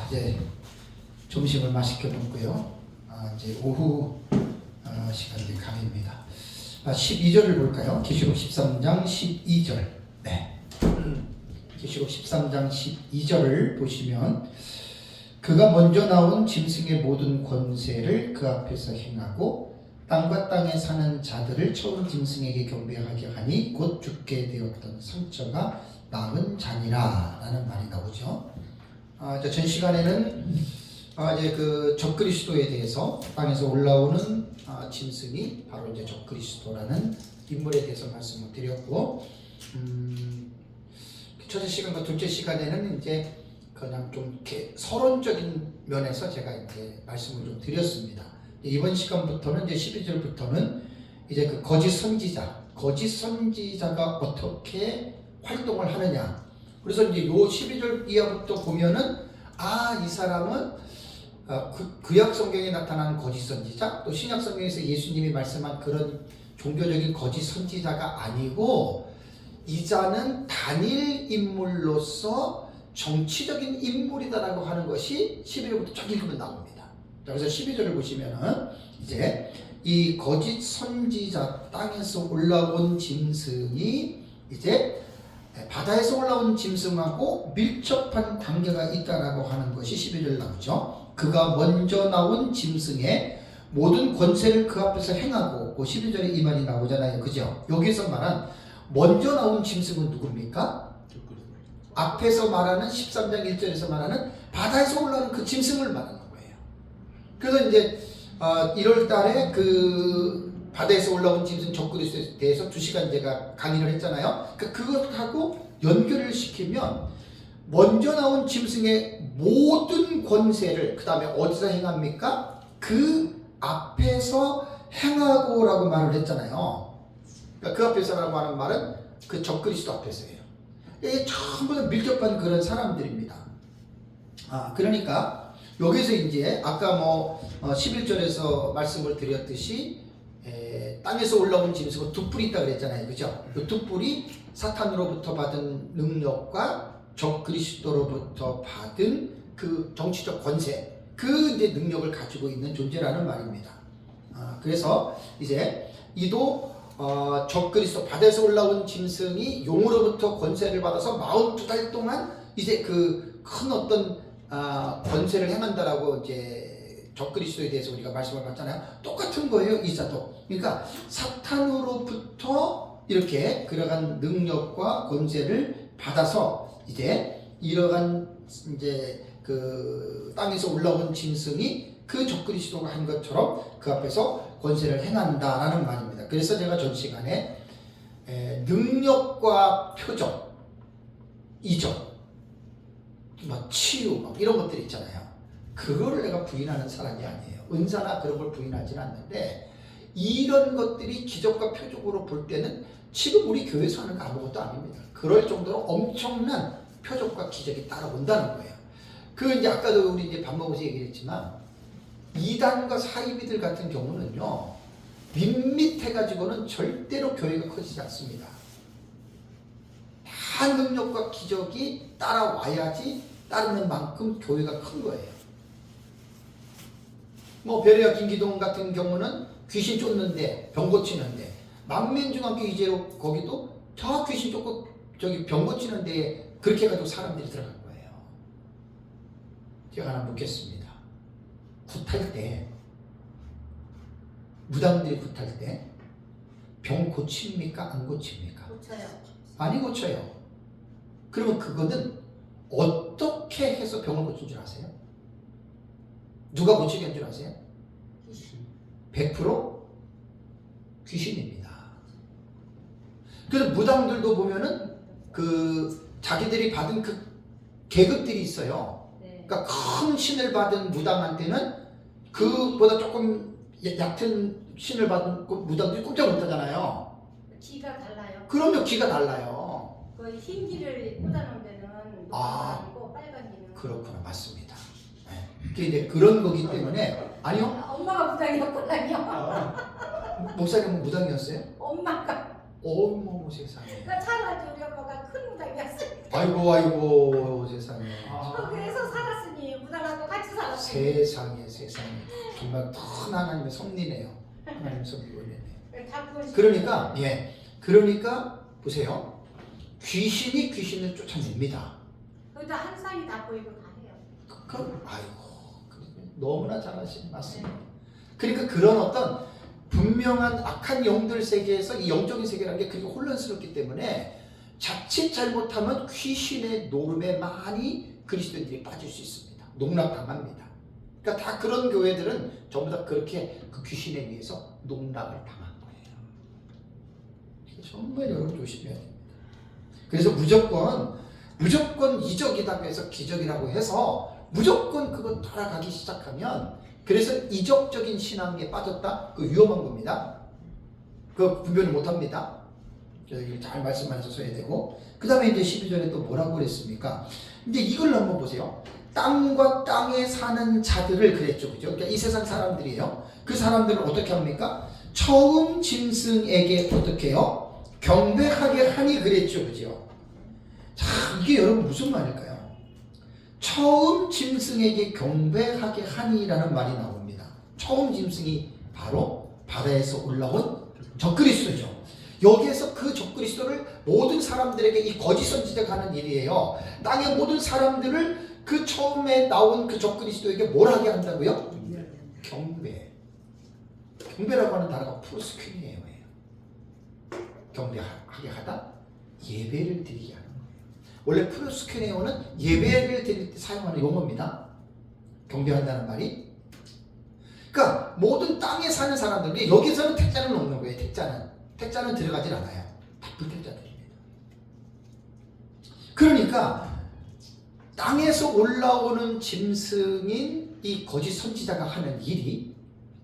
이제 점심을 맛있게 먹고요. 이제 오후 시간이 강의입니다. 12절을 볼까요? 계시록 13장 12절. 네. 계시록 13장 12절을 보시면 그가 먼저 나온 짐승의 모든 권세를 그 앞에서 행하고 땅과 땅에 사는 자들을 처음 짐승에게 경배하게 하니 곧 죽게 되었던 상처가 나은 자니라 라는 말이 나오죠. 전 시간에는 이제 그 적그리스도에 대해서 땅에서 올라오는 짐승이 바로 이제 적그리스도라는 인물에 대해서 말씀을 드렸고, 첫째 시간과 둘째 시간에는 이제 그냥 좀 이렇게 서론적인 면에서 제가 이제 말씀을 좀 드렸습니다. 이번 시간부터는 이제 12절부터는 이제 그 거짓 선지자가 어떻게 활동을 하느냐. 그래서 이제 요 12절 이하부터 보면은 이 사람은 구약 성경에 나타난 거짓 선지자, 또 신약 성경에서 예수님이 말씀한 그런 종교적인 거짓 선지자가 아니고 이 자는 단일 인물로서 정치적인 인물이다라고 하는 것이 11절부터 쭉 읽으면 나옵니다. 그래서 12절을 보시면은 이제 이 거짓 선지자 땅에서 올라온 짐승이 이제 바다에서 올라온 짐승하고 밀접한 관계가 있다라고 하는 것이 12절 나오죠. 그가 먼저 나온 짐승의 모든 권세를 그 앞에서 행하고, 그 12절에 이 말이 나오잖아요. 그죠? 여기서 말한 먼저 나온 짐승은 누굽니까? 앞에서 말하는 13장 1절에서 말하는 바다에서 올라오는 그 짐승을 말하는 거예요. 그래서 이제 1월 달에 그 바다에서 올라온 짐승 적그리스도에 대해서 2시간 제가 강의를 했잖아요. 그것하고 연결을 시키면 먼저 나온 짐승의 모든 권세를 그 다음에 어디서 행합니까? 그 앞에서 행하고라고 말을 했잖아요. 그러니까 그 앞에서라고 하는 말은 그 적그리스도 앞에서예요. 이게 전부 다 밀접한 그런 사람들입니다. 그러니까 여기서 이제 아까 11절에서 말씀을 드렸듯이 땅에서 올라온 짐승은 두 뿔이 있다 그랬잖아요. 그죠? 그 두 뿔이 사탄으로부터 받은 능력과 적그리스도로부터 받은 그 정치적 권세, 그 이제 능력을 가지고 있는 존재라는 말입니다. 그래서 이제 이도 적그리스도 바다에서 올라온 짐승이 용으로부터 권세를 받아서 42달 동안 이제 그 큰 어떤 권세를 행한다라고 이제 적그리스도에 대해서 우리가 말씀을 받잖아요. 똑같은 거예요, 이자도. 그러니까 사탄으로부터 이렇게 그러한 능력과 권세를 받아서 이제 이러한 이제 그 땅에서 올라온 짐승이 그 적그리스도가 한 것처럼 그 앞에서 권세를 행한다라는 말입니다. 그래서 제가 전 시간에 능력과 표적, 이적, 치유 이런 것들 있잖아요. 그거를 내가 부인하는 사람이 아니에요. 은사나 그런 걸 부인하지는 않는데, 이런 것들이 기적과 표적으로 볼 때는 지금 우리 교회에서 하는 거 아무것도 아닙니다. 그럴 정도로 엄청난 표적과 기적이 따라온다는 거예요. 이제 아까도 우리 이제 밥 먹으면서 얘기했지만, 이단과 사이비들 같은 경우는요, 밋밋해가지고는 절대로 교회가 커지지 않습니다. 다 능력과 기적이 따라와야지 따르는 만큼 교회가 큰 거예요. 베레아 김기동 같은 경우는 귀신 쫓는데, 병 고치는데, 만민중학교 이제로 거기도 다 귀신 쫓고 병 고치는 데에 그렇게 해가지고 사람들이 들어간 거예요. 제가 하나 묻겠습니다. 굿할 때, 무당들이 굿할 때 병 고칩니까? 안 고칩니까? 고쳐요. 많이 고쳐요. 그러면 그거는 어떻게 해서 병을 고친 줄 아세요? 누가 고치게 한 줄 아세요? 100% 귀신입니다. 그래서 무당들도 보면은 그 자기들이 받은 그 계급들이 있어요. 그러니까 큰 신을 받은 무당한테는 그보다 조금 얕은 신을 받은 무당들이 꼼짝 못하잖아요. 기가 달라요. 그럼요, 기가 달라요. 그 흰 기를 꽂아놓은 데는 아니고 빨간 기는. 그렇구나, 맞습니다. 그게 이제 그런 거기 때문에. 아니요? 엄마가 무당이었거든요. 목사님은 무당이었어요? 엄마가. 어머 세상에. 차라리 우리 엄마가 큰 무당이었어요. 아이고 세상에. 그래서 살았으니 무당 세상에 정말 큰 하나님의 섭리네요. 하나님 섭리가 있네요. 다 구원시켜. 그러니까 보세요. 귀신을 쫓아냅니다. 거기다 한 쌍이 다 보이고 다 해요. 너무나 잘하시는 말씀입니다. 그러니까 그런 어떤 분명한 악한 영들 세계에서 이 영적인 세계라는 게 그렇게 혼란스럽기 때문에 자칫 잘못하면 귀신의 노름에 많이 그리스도인들이 빠질 수 있습니다. 농락당합니다. 그러니까 다 그런 교회들은 전부 다 그렇게 그 귀신에 의해서 농락을 당한 거예요. 정말 여러분 조심해야 됩니다. 그래서 무조건 이적이라고 해서 기적이라고 해서 무조건 그거 따라가기 시작하면 그래서 이적적인 신앙에 빠졌다? 그 위험한 겁니다. 그거 분별을 못합니다. 그래서 잘 말씀하셔서 해야 되고 그 다음에 이제 12절에 또 뭐라고 그랬습니까? 이제 이걸 한번 보세요. 땅과 땅에 사는 자들을 그랬죠. 그죠? 그러니까 이 세상 사람들이에요. 그 사람들을 어떻게 합니까? 처음 짐승에게 어떻게 해요? 경배하게 하니 그랬죠. 그죠? 자, 이게 여러분 무슨 말일까요? 처음 짐승에게 경배하게 하니라는 말이 나옵니다. 처음 짐승이 바로 바다에서 올라온 적그리스도죠. 여기에서 그 적그리스도를 모든 사람들에게 이 거짓 선지자가 하는 일이에요. 땅의 모든 사람들을 그 처음에 나온 그 적그리스도에게 뭘 하게 한다고요? 경배. 경배라고 하는 단어가 프로스큐니에요. 경배하게 하다? 예배를 드리게 하는 거예요. 원래 프로스큐네오는 예배를 드릴 때 사용하는 용어입니다. 경배한다는 말이. 그러니까 모든 땅에 사는 사람들, 여기서는 택자는 없는 거예요. 택자는 들어가질 않아요. 다 불택자들입니다. 그러니까 땅에서 올라오는 짐승인 이 거짓 선지자가 하는 일이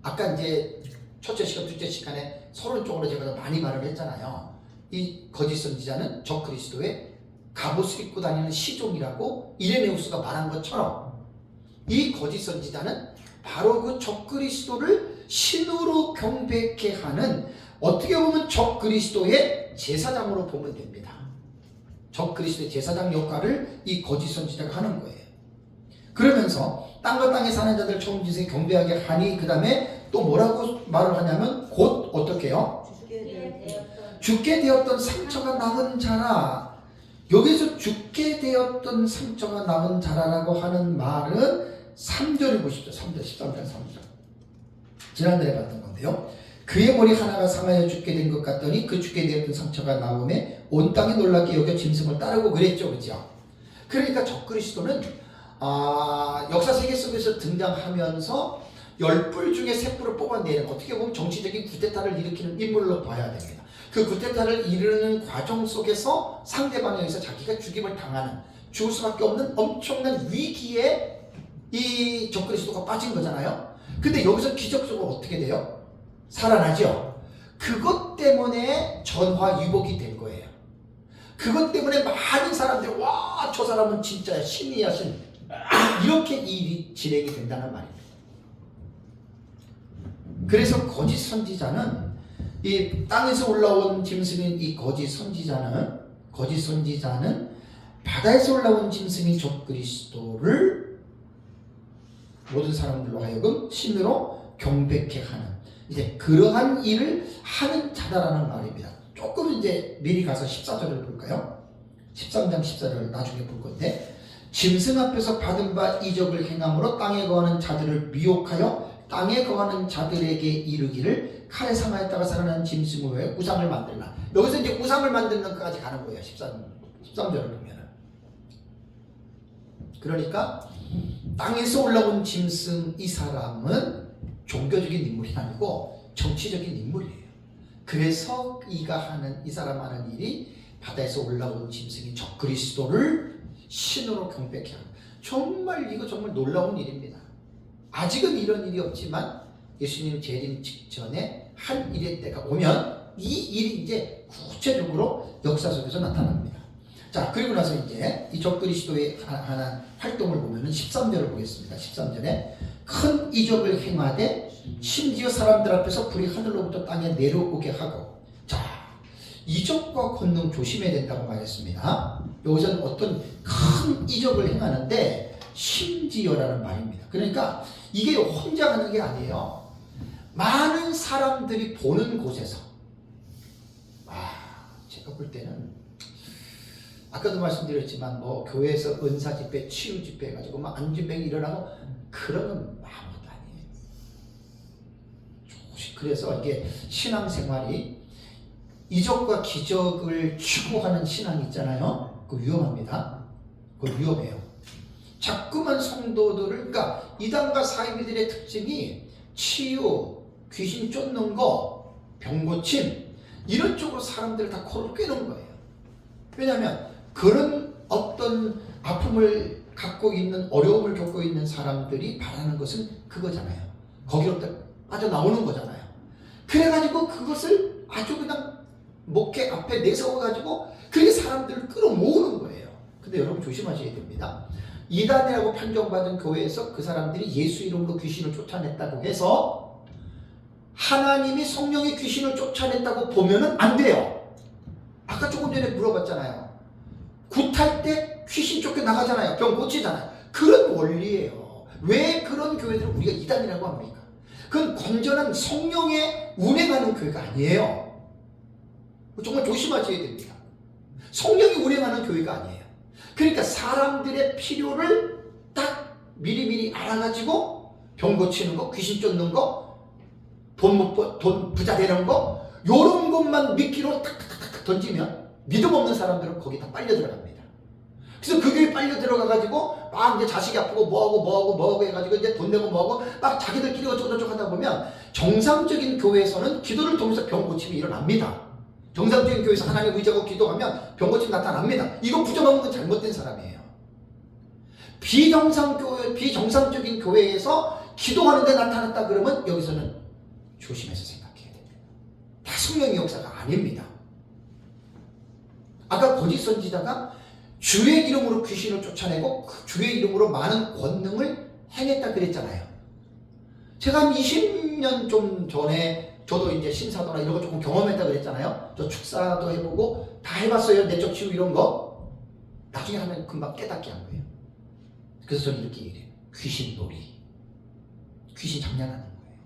아까 이제 첫째 시간, 둘째 시간에 서론적으로 제가 많이 말을 했잖아요. 이 거짓 선지자는 적그리스도의 갑옷을 입고 다니는 시종이라고 이레네우스가 말한 것처럼 이 거짓 선지자는 바로 그 적그리스도를 신으로 경배케 하는 어떻게 보면 적그리스도의 제사장으로 보면 됩니다. 적그리스도의 제사장 역할을 이 거짓 선지자가 하는 거예요. 그러면서 땅과 땅에 사는 자들 처음 짐승에 경배하게 하니 그 다음에 또 뭐라고 말을 하냐면 곧 어떻게 해요? 죽게 되었던 상처가 나은 자라. 여기서 죽게 되었던 상처가 나은 자라라고 하는 말은 3절을 보십시오. 3절, 13절, 3절. 지난달에 봤던 건데요. 그의 머리 하나가 상하여 죽게 된 것 같더니 그 죽게 되었던 상처가 나오매 온 땅이 놀랍게 여겨 짐승을 따르고 그랬죠. 그죠? 그러니까 적그리스도는 역사 세계 속에서 등장하면서 10뿔 중에 3뿔을 뽑아내는 어떻게 보면 정치적인 쿠데타를 일으키는 인물로 봐야 됩니다. 그 쿠데타를 이루는 과정 속에서 상대방에 의해서 자기가 죽임을 당하는 죽을 수밖에 없는 엄청난 위기에 이 적그리스도가 빠진 거잖아요. 근데 여기서 기적적으로 어떻게 돼요? 살아나죠. 그것 때문에 전화위복이 된 거예요. 그것 때문에 많은 사람들이 와 저 사람은 진짜 신이야 신 이렇게 이 일이 진행이 된다는 말입니다. 그래서 거짓 선지자는 이 땅에서 올라온 짐승인 이 거짓 선지자는 바다에서 올라온 짐승인 적그리스도를 모든 사람들로 하여금 신으로 경배케 하는 이제 그러한 일을 하는 자다라는 말입니다. 조금 이제 미리 가서 14절을 볼까요? 13장 14절을 나중에 볼 건데 짐승 앞에서 받은 바 이적을 행함으로 땅에 거하는 자들을 미혹하여 땅에 거하는 자들에게 이르기를 칼에 상하였다가 살아난 짐승을 위해 우상을 만들라. 여기서 이제 우상을 만드는 것까지 가는 거예요. 13절을 보면은. 그러니까 땅에서 올라온 짐승 이 사람은 종교적인 인물이 아니고 정치적인 인물이에요. 그래서 이 사람 하는 일이 바다에서 올라온 짐승인 적그리스도를 신으로 경배케 하는 정말 놀라운 일입니다. 아직은 이런 일이 없지만 예수님 재림 직전에 한 일의 때가 오면 이 일이 이제 구체적으로 역사 속에서 나타납니다. 자, 그리고 나서 이제 이 적그리스도의 하는 활동을 보면은 13절을 보겠습니다. 13절에 큰 이적을 행하되 심지어 사람들 앞에서 불이 하늘로부터 땅에 내려오게 하고. 자, 이적과 권능 조심해야 된다고 말했습니다. 여기서는 어떤 큰 이적을 행하는데 심지어라는 말입니다. 그러니까 이게 혼자 하는 게 아니에요. 많은 사람들이 보는 곳에서, 제가 볼 때는 아까도 말씀드렸지만 뭐 교회에서 은사 집회, 치유 집회 해가지고 막 안진뱅이 일어나고 그러면 아무것도 아니에요. 그래서 이게 신앙생활이 이적과 기적을 추구하는 신앙이 있잖아요. 그거 위험합니다. 그거 위험해요. 자꾸만 성도들을, 그러니까 이단과 사이비들의 특징이 치유, 귀신 쫓는 거, 병 고침 이런 쪽으로 사람들을 다 코를 꿰는 거예요. 왜냐하면 그런 어떤 아픔을 갖고 있는, 어려움을 겪고 있는 사람들이 바라는 것은 그거잖아요. 거기로부터 빠져나오는 거잖아요. 그래가지고 그것을 아주 그냥 목회 앞에 내세워가지고 그게 사람들을 끌어모으는 거예요. 근데 여러분 조심하셔야 됩니다. 이단이라고 판정받은 교회에서 그 사람들이 예수 이름으로 귀신을 쫓아냈다고 해서 하나님이 성령의 귀신을 쫓아냈다고 보면은 안 돼요. 아까 조금 전에 물어봤잖아요. 굿할 때 귀신 쫓겨나가잖아요. 병 고치잖아요. 그런 원리예요. 왜 그런 교회들을 우리가 이단이라고 합니까? 그건 건전한 성령의 운행하는 교회가 아니에요. 정말 조심하셔야 됩니다. 성령이 운행하는 교회가 아니에요. 그러니까 사람들의 필요를 딱 미리미리 알아가지고 병 고치는 거, 귀신 쫓는 거, 돈 부자 되는 거, 요런 것만 미끼로 탁탁탁 던지면 믿음 없는 사람들은 거기 다 빨려 들어갑니다. 그래서 그 교회에 빨려 들어가가지고 막 이제 자식이 아프고 뭐하고 해가지고 이제 돈 내고 뭐하고 막 자기들끼리 어쩌고저쩌고 하다 보면 정상적인 교회에서는 기도를 통해서 병 고침이 일어납니다. 정상적인 교회에서 하나님 의지하고 기도하면 병 고침 나타납니다. 이거 부정하는 건 잘못된 사람이에요. 비정상적인 교회에서 기도하는데 나타났다 그러면 여기서는 조심해서 생각해야 됩니다. 다 성령의 역사가 아닙니다. 아까 거짓 선지자가 주의 이름으로 귀신을 쫓아내고 그 주의 이름으로 많은 권능을 행했다 그랬잖아요. 제가 한 20년 좀 전에 저도 이제 신사도나 이런 거 조금 경험했다 그랬잖아요. 저 축사도 해보고 다 해봤어요. 내적 치유 이런 거. 나중에 하면 금방 깨닫게 한 거예요. 그래서 저는 이렇게 얘기해요. 귀신놀이. 귀신 장난하는 거예요.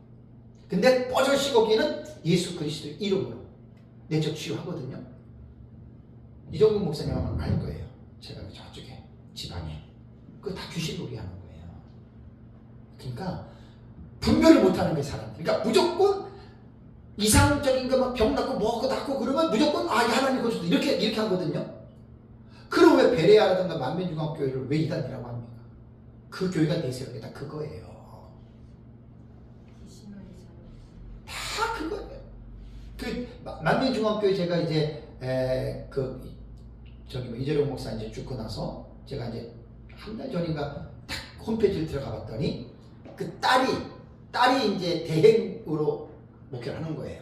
근데 뻐젓이 거기에는 예수 그리스도 이름으로 내적 치유하거든요. 이정근 목사님은 알 거예요. 제가 저쪽에 지방에 그거 다 귀신놀이 하는 거예요. 그러니까 분별을 못하는 게 사람들. 그러니까 무조건 이상적인 거 막 병 낫고 뭐고 낫고 그러면 무조건 하나님 거주도 이렇게 하거든요. 그럼 왜 베레아라든가 만민중앙교회를 왜 이단이라고 합니까? 그 교회가 내세운 게 다 그거예요. 다 그거예요. 그 만민중앙교회 제가 이제 이재룡 목사 이제 죽고 나서 제가 이제 한 달 전인가 딱 홈페이지를 들어가 봤더니 그 딸이 이제 대행으로 목회를 하는 거예요.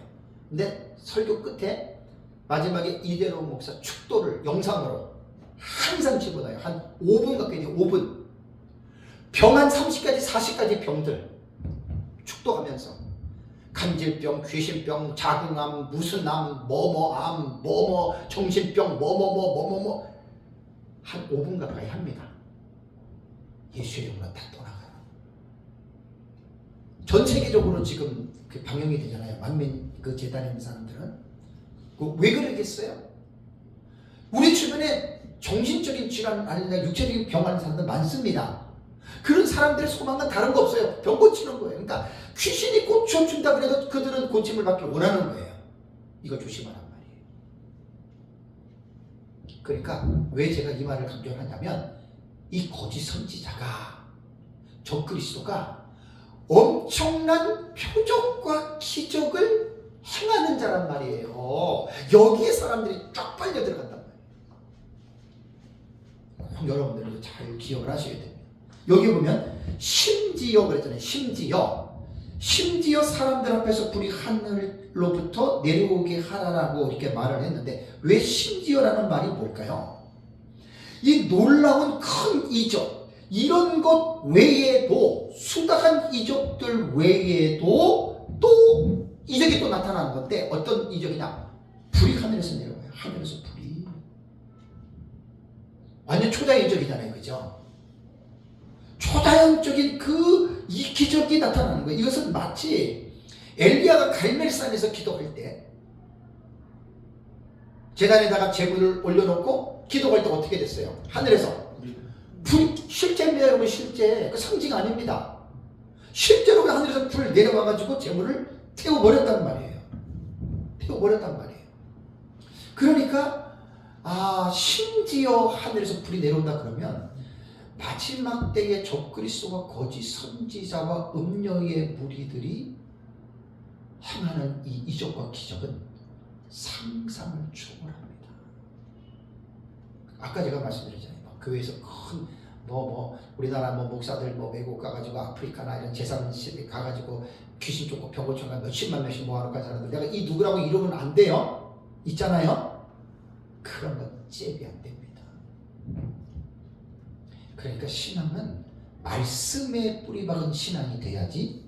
근데 설교 끝에 마지막에 이재룡 목사 축도를 영상으로 항상 집어넣어요. 한 5분 가까이 돼요. 5분. 병 한 30가지 40가지 병들 축도하면서 간질병, 귀신병, 자궁암, 무슨 암, 뭐뭐암, 뭐뭐 정신병, 뭐뭐뭐 한 5분 가까이 합니다. 예수의 이름으로 다 떠나가요. 전 세계적으로 지금 그 방영이 되잖아요. 만민 그 재단에 있는 사람들은 왜 그러겠어요? 우리 주변에 정신적인 질환 아니면 육체적인 병 하는 사람들 많습니다. 그런 사람들의 소망은 다른 거 없어요. 병 고치는 거예요. 그러니까 귀신이 고쳐준다 그래도 그들은 고침을 받기 원하는 거예요. 이거 조심하란 말이에요. 그러니까 왜 제가 이 말을 강조하냐면 이 거짓 선지자가 적그리스도가 엄청난 표적과 기적을 행하는 자란 말이에요. 여기에 사람들이 쫙 빨려 들어간단 말이에요. 여러분들도 잘 기억을 하셔야 됩니다. 여기 보면 심지어 그랬잖아요. 심지어 사람들 앞에서 불이 하늘로부터 내려오게 하라라고 이렇게 말을 했는데 왜 심지어라는 말이 뭘까요? 이 놀라운 큰 이적, 이런 것 외에도 수다한 이적들 외에도 또 이적이 또 나타나는 건데 어떤 이적이냐? 불이 하늘에서 내려와요. 하늘에서 불이 완전 초자의 이적이잖아요. 그죠? 자연적인 이 기적이 나타나는 거예요. 이것은 마치 엘리야가 갈멜산에서 기도할 때 제단에다가 제물을 올려놓고 기도할 때 어떻게 됐어요? 하늘에서 불이 실제입니다, 여러분. 실제 그 상징 아닙니다. 실제로 그 하늘에서 불 내려와가지고 제물을 태워버렸단 말이에요. 태워버렸단 말이에요. 그러니까 심지어 하늘에서 불이 내려온다 그러면 마지막 때에 적그리스도와 거짓 선지자와 음녀의 무리들이 행하는 이 이적과 기적은 상상을 초월합니다. 아까 제가 말씀드렸잖아요. 교회에서 큰 우리나라 목사들 외국 가가지고 아프리카나 이런 재산시대 가가지고 귀신 쫓고 병 고쳐가 몇십만 명씩 모아놓고 한 사람들, 내가 이 누구라고 이러면 안 돼요. 있잖아요. 그런 건 잽이 안 됩니다. 그러니까 신앙은 말씀에 뿌리박은 신앙이 돼야지,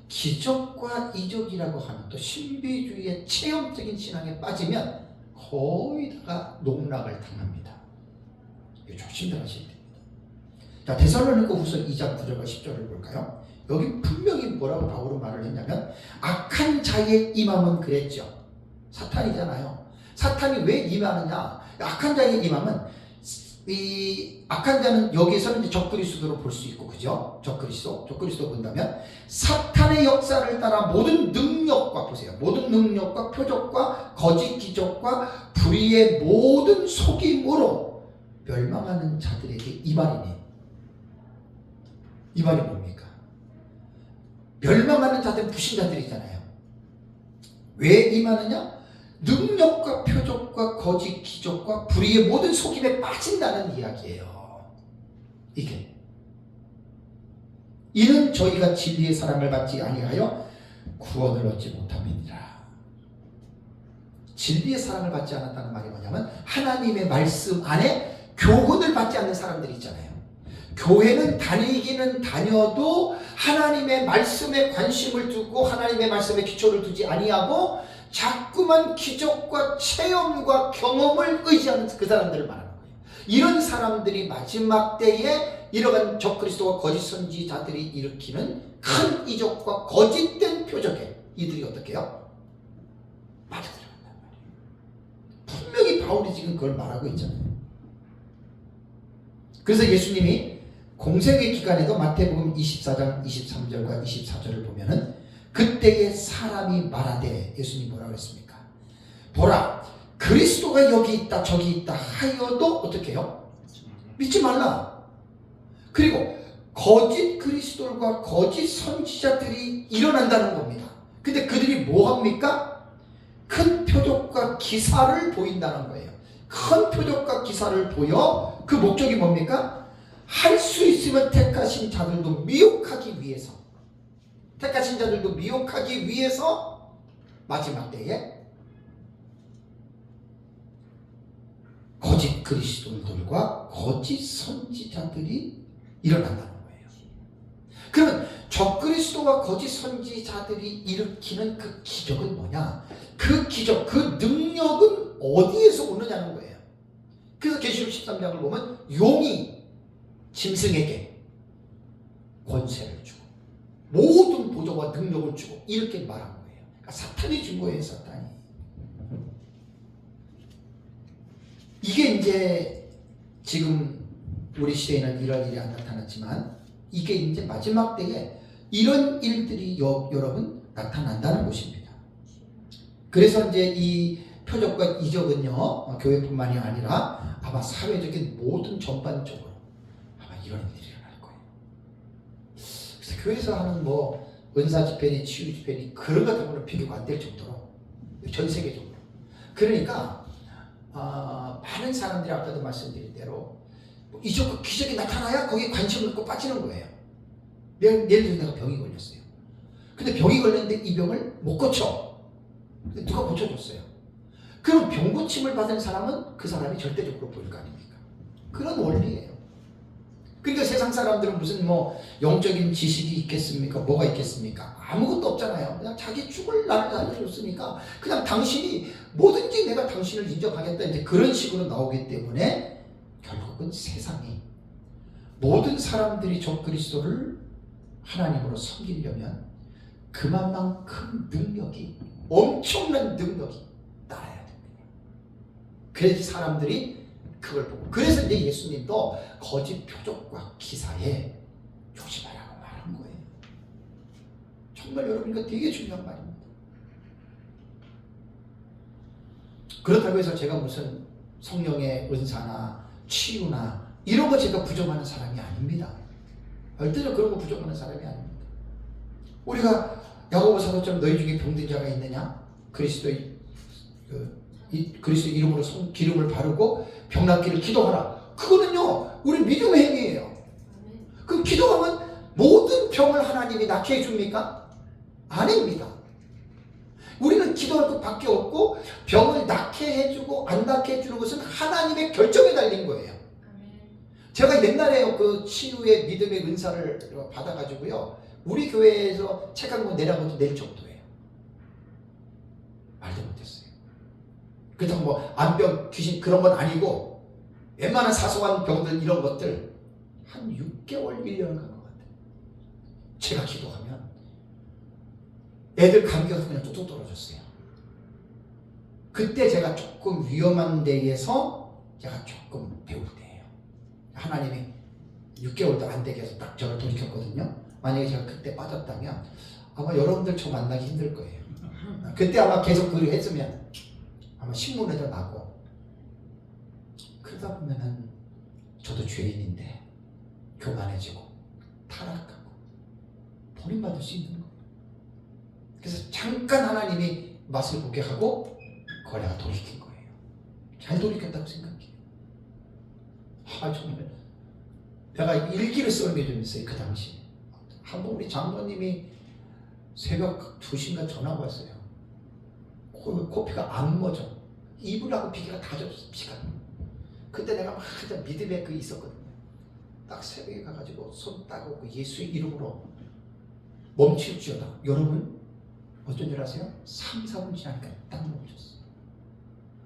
기적과 이적이라고 하는 또 신비주의의 체험적인 신앙에 빠지면 거의 다가 농락을 당합니다. 이거 조심들 하셔야 됩니다. 자, 데살로니가후서 2장 9절과 10절을 볼까요? 여기 분명히 뭐라고 바울은 말을 했냐면, 악한 자의 임함은 그랬죠. 사탄이잖아요. 사탄이 왜 임하느냐? 악한 자의 임함은, 이 악한 자는 여기서는 이제 적그리스도로 볼 수 있고, 그죠? 적그리스도 본다면 사탄의 역사를 따라 모든 능력과, 보세요, 모든 능력과 표적과 거짓 기적과 불의의 모든 속임으로 멸망하는 자들에게 이 말이니, 이 말이 뭡니까? 멸망하는 자들은 불신자들이잖아요. 왜 임하느냐? 능력과 표적과 거짓 기적과 불의의 모든 속임에 빠진다는 이야기예요. 이는 저희가 진리의 사랑을 받지 아니하여 구원을 얻지 못함이니라. 진리의 사랑을 받지 않았다는 말이 뭐냐면, 하나님의 말씀 안에 교훈을 받지 않는 사람들이 있잖아요. 교회는 다니기는 다녀도 하나님의 말씀에 관심을 두고 하나님의 말씀에 기초를 두지 아니하고 자꾸만 기적과 체험과 경험을 의지하는 그 사람들을 말하는 거예요. 이런 사람들이 마지막 때에 이러한 적그리스도와 거짓 선지자들이 일으키는 큰 이적과 거짓된 표적에 이들이 어떻게 해요? 빠져들어간단 말이에요. 분명히 바울이 지금 그걸 말하고 있잖아요. 그래서 예수님이 공생의 기간에도 마태복음 24장 23절과 24절을 보면은, 그때에 사람이 말하되, 예수님 뭐라고 그랬습니까? 보라, 그리스도가 여기 있다 저기 있다 하여도 어떻게 해요? 믿지 말라. 그리고 거짓 그리스도들과 거짓 선지자들이 일어난다는 겁니다. 근데 그들이 뭐 합니까? 큰 표적과 기사를 보인다는 거예요. 큰 표적과 기사를 보여. 그 목적이 뭡니까? 할 수 있으면 택하신 자들도 미혹하기 위해서, 택하신 자들도 미혹하기 위해서 마지막 때에 거짓 그리스도들과 거짓 선지자들이 일어난다는 거예요. 그러면 적그리스도와 거짓 선지자들이 일으키는 그 기적은 뭐냐? 그 기적, 그 능력은 어디에서 오느냐는 거예요. 그래서 계시록 13장을 보면 용이 짐승에게 권세를 주고 모든 보좌와 능력을 주고 이렇게 말한 거예요. 그러니까 사탄이 준 거예요. 사탄이. 이게 이제 지금 우리 시대에는 이런 일이 안 나타났지만, 이게 이제 마지막 때에 이런 일들이 여러분 나타난다는 것입니다. 그래서 이제 이 표적과 이적은요, 교회뿐만이 아니라 아마 사회적인 모든 전반적으로 아마 이런 일이 일어날 거예요. 그래서 교회에서 하는 은사 집회니 치유 집회니 그런 것 때문에 비교가 안 될 정도로, 전 세계적으로. 그러니까 많은 사람들이 아까도 말씀드린 대로 이적과 기적이 나타나야 거기에 관심을 갖고 빠지는 거예요. 예를 들어 내가 병이 걸렸어요. 근데 병이 걸렸는데 이 병을 못 고쳐. 근데 누가 고쳐줬어요. 그럼 병 고침을 받은 사람은 그 사람이 절대적으로 보일 거 아닙니까? 그런 원리예요. 그러니까 세상 사람들은 무슨 영적인 지식이 있겠습니까? 뭐가 있겠습니까? 아무것도 없잖아요. 그냥 자기 죽을 날을 알려줬으니까 그냥 당신이 뭐든지 내가 당신을 인정하겠다, 이제 그런 식으로 나오기 때문에 결국은 세상이 모든 사람들이 적그리스도를 하나님으로 섬기려면 그만큼 능력이, 엄청난 능력이 따라야 됩니다. 그래서 사람들이 그걸 보고, 그래서 이제 예수님도 거짓 표적과 기사에 조심하라고 말한 거예요. 정말 여러분, 이거 되게 중요한 말입니다. 그렇다고 해서 제가 무슨 성령의 은사나 치유나 이런 거 제가 부정하는 사람이 아닙니다. 절대로 그런 거 부정하는 사람이 아닙니다. 우리가 야고보 사도처럼 너희 중에 병든 자가 있느냐? 그리스도 이름으로 기름을 바르고 병 낫기를 기도하라. 그거는요, 우리 믿음의 행위예요. 그럼 기도하면 모든 병을 하나님이 낫게 해줍니까? 아닙니다. 우리는 기도할 것밖에 없고, 병을 낫게 해주고 안 낫게 해주는 것은 하나님의 결정에 달린 거예요. 제가 옛날에 그 치유의 믿음의 은사를 받아가지고요, 우리 교회에서 책 한 권 내라고 낼 정도예요. 말도 못했어요. 그렇다고 뭐 안병, 귀신 그런 건 아니고, 웬만한 사소한 병들 이런 것들 한 6개월, 1년 간 것 같아요. 제가 기도하면 애들 감기가 그냥 뚝뚝 떨어졌어요. 그때 제가 조금 위험한 데에서 제가 조금 배울 때예요. 하나님이 6개월도 안 되게 해서 딱 저를 돌이켰거든요. 만약에 제가 그때 빠졌다면 아마 여러분들 저 만나기 힘들 거예요. 그때 아마 계속 그걸 했으면 아마 신문에도 나고, 그러다 보면은 저도 죄인인데 교만해지고 타락하고 버림받을 수 있는 거예요. 그래서 잠깐 하나님이 맛을 보게 하고 그걸 내가 돌이킨 거예요. 잘 돌이켰다고 생각해요. 정말 내가 일기를 쓰는 게 좀 있어요. 그 당시 한번 우리 장로님이 새벽 2시인가 전화가 왔어요. 코피가 안 멎어. 이불하고 비계가 다 젖었어, 피가. 그때 내가 막 믿음의 그 있었거든요. 딱 새벽에 가가지고 손 따고 그 예수의 이름으로 멈출지어다. 여러분 어쩐 줄 아세요? 3, 4분 지나니까 딱 멈췄어.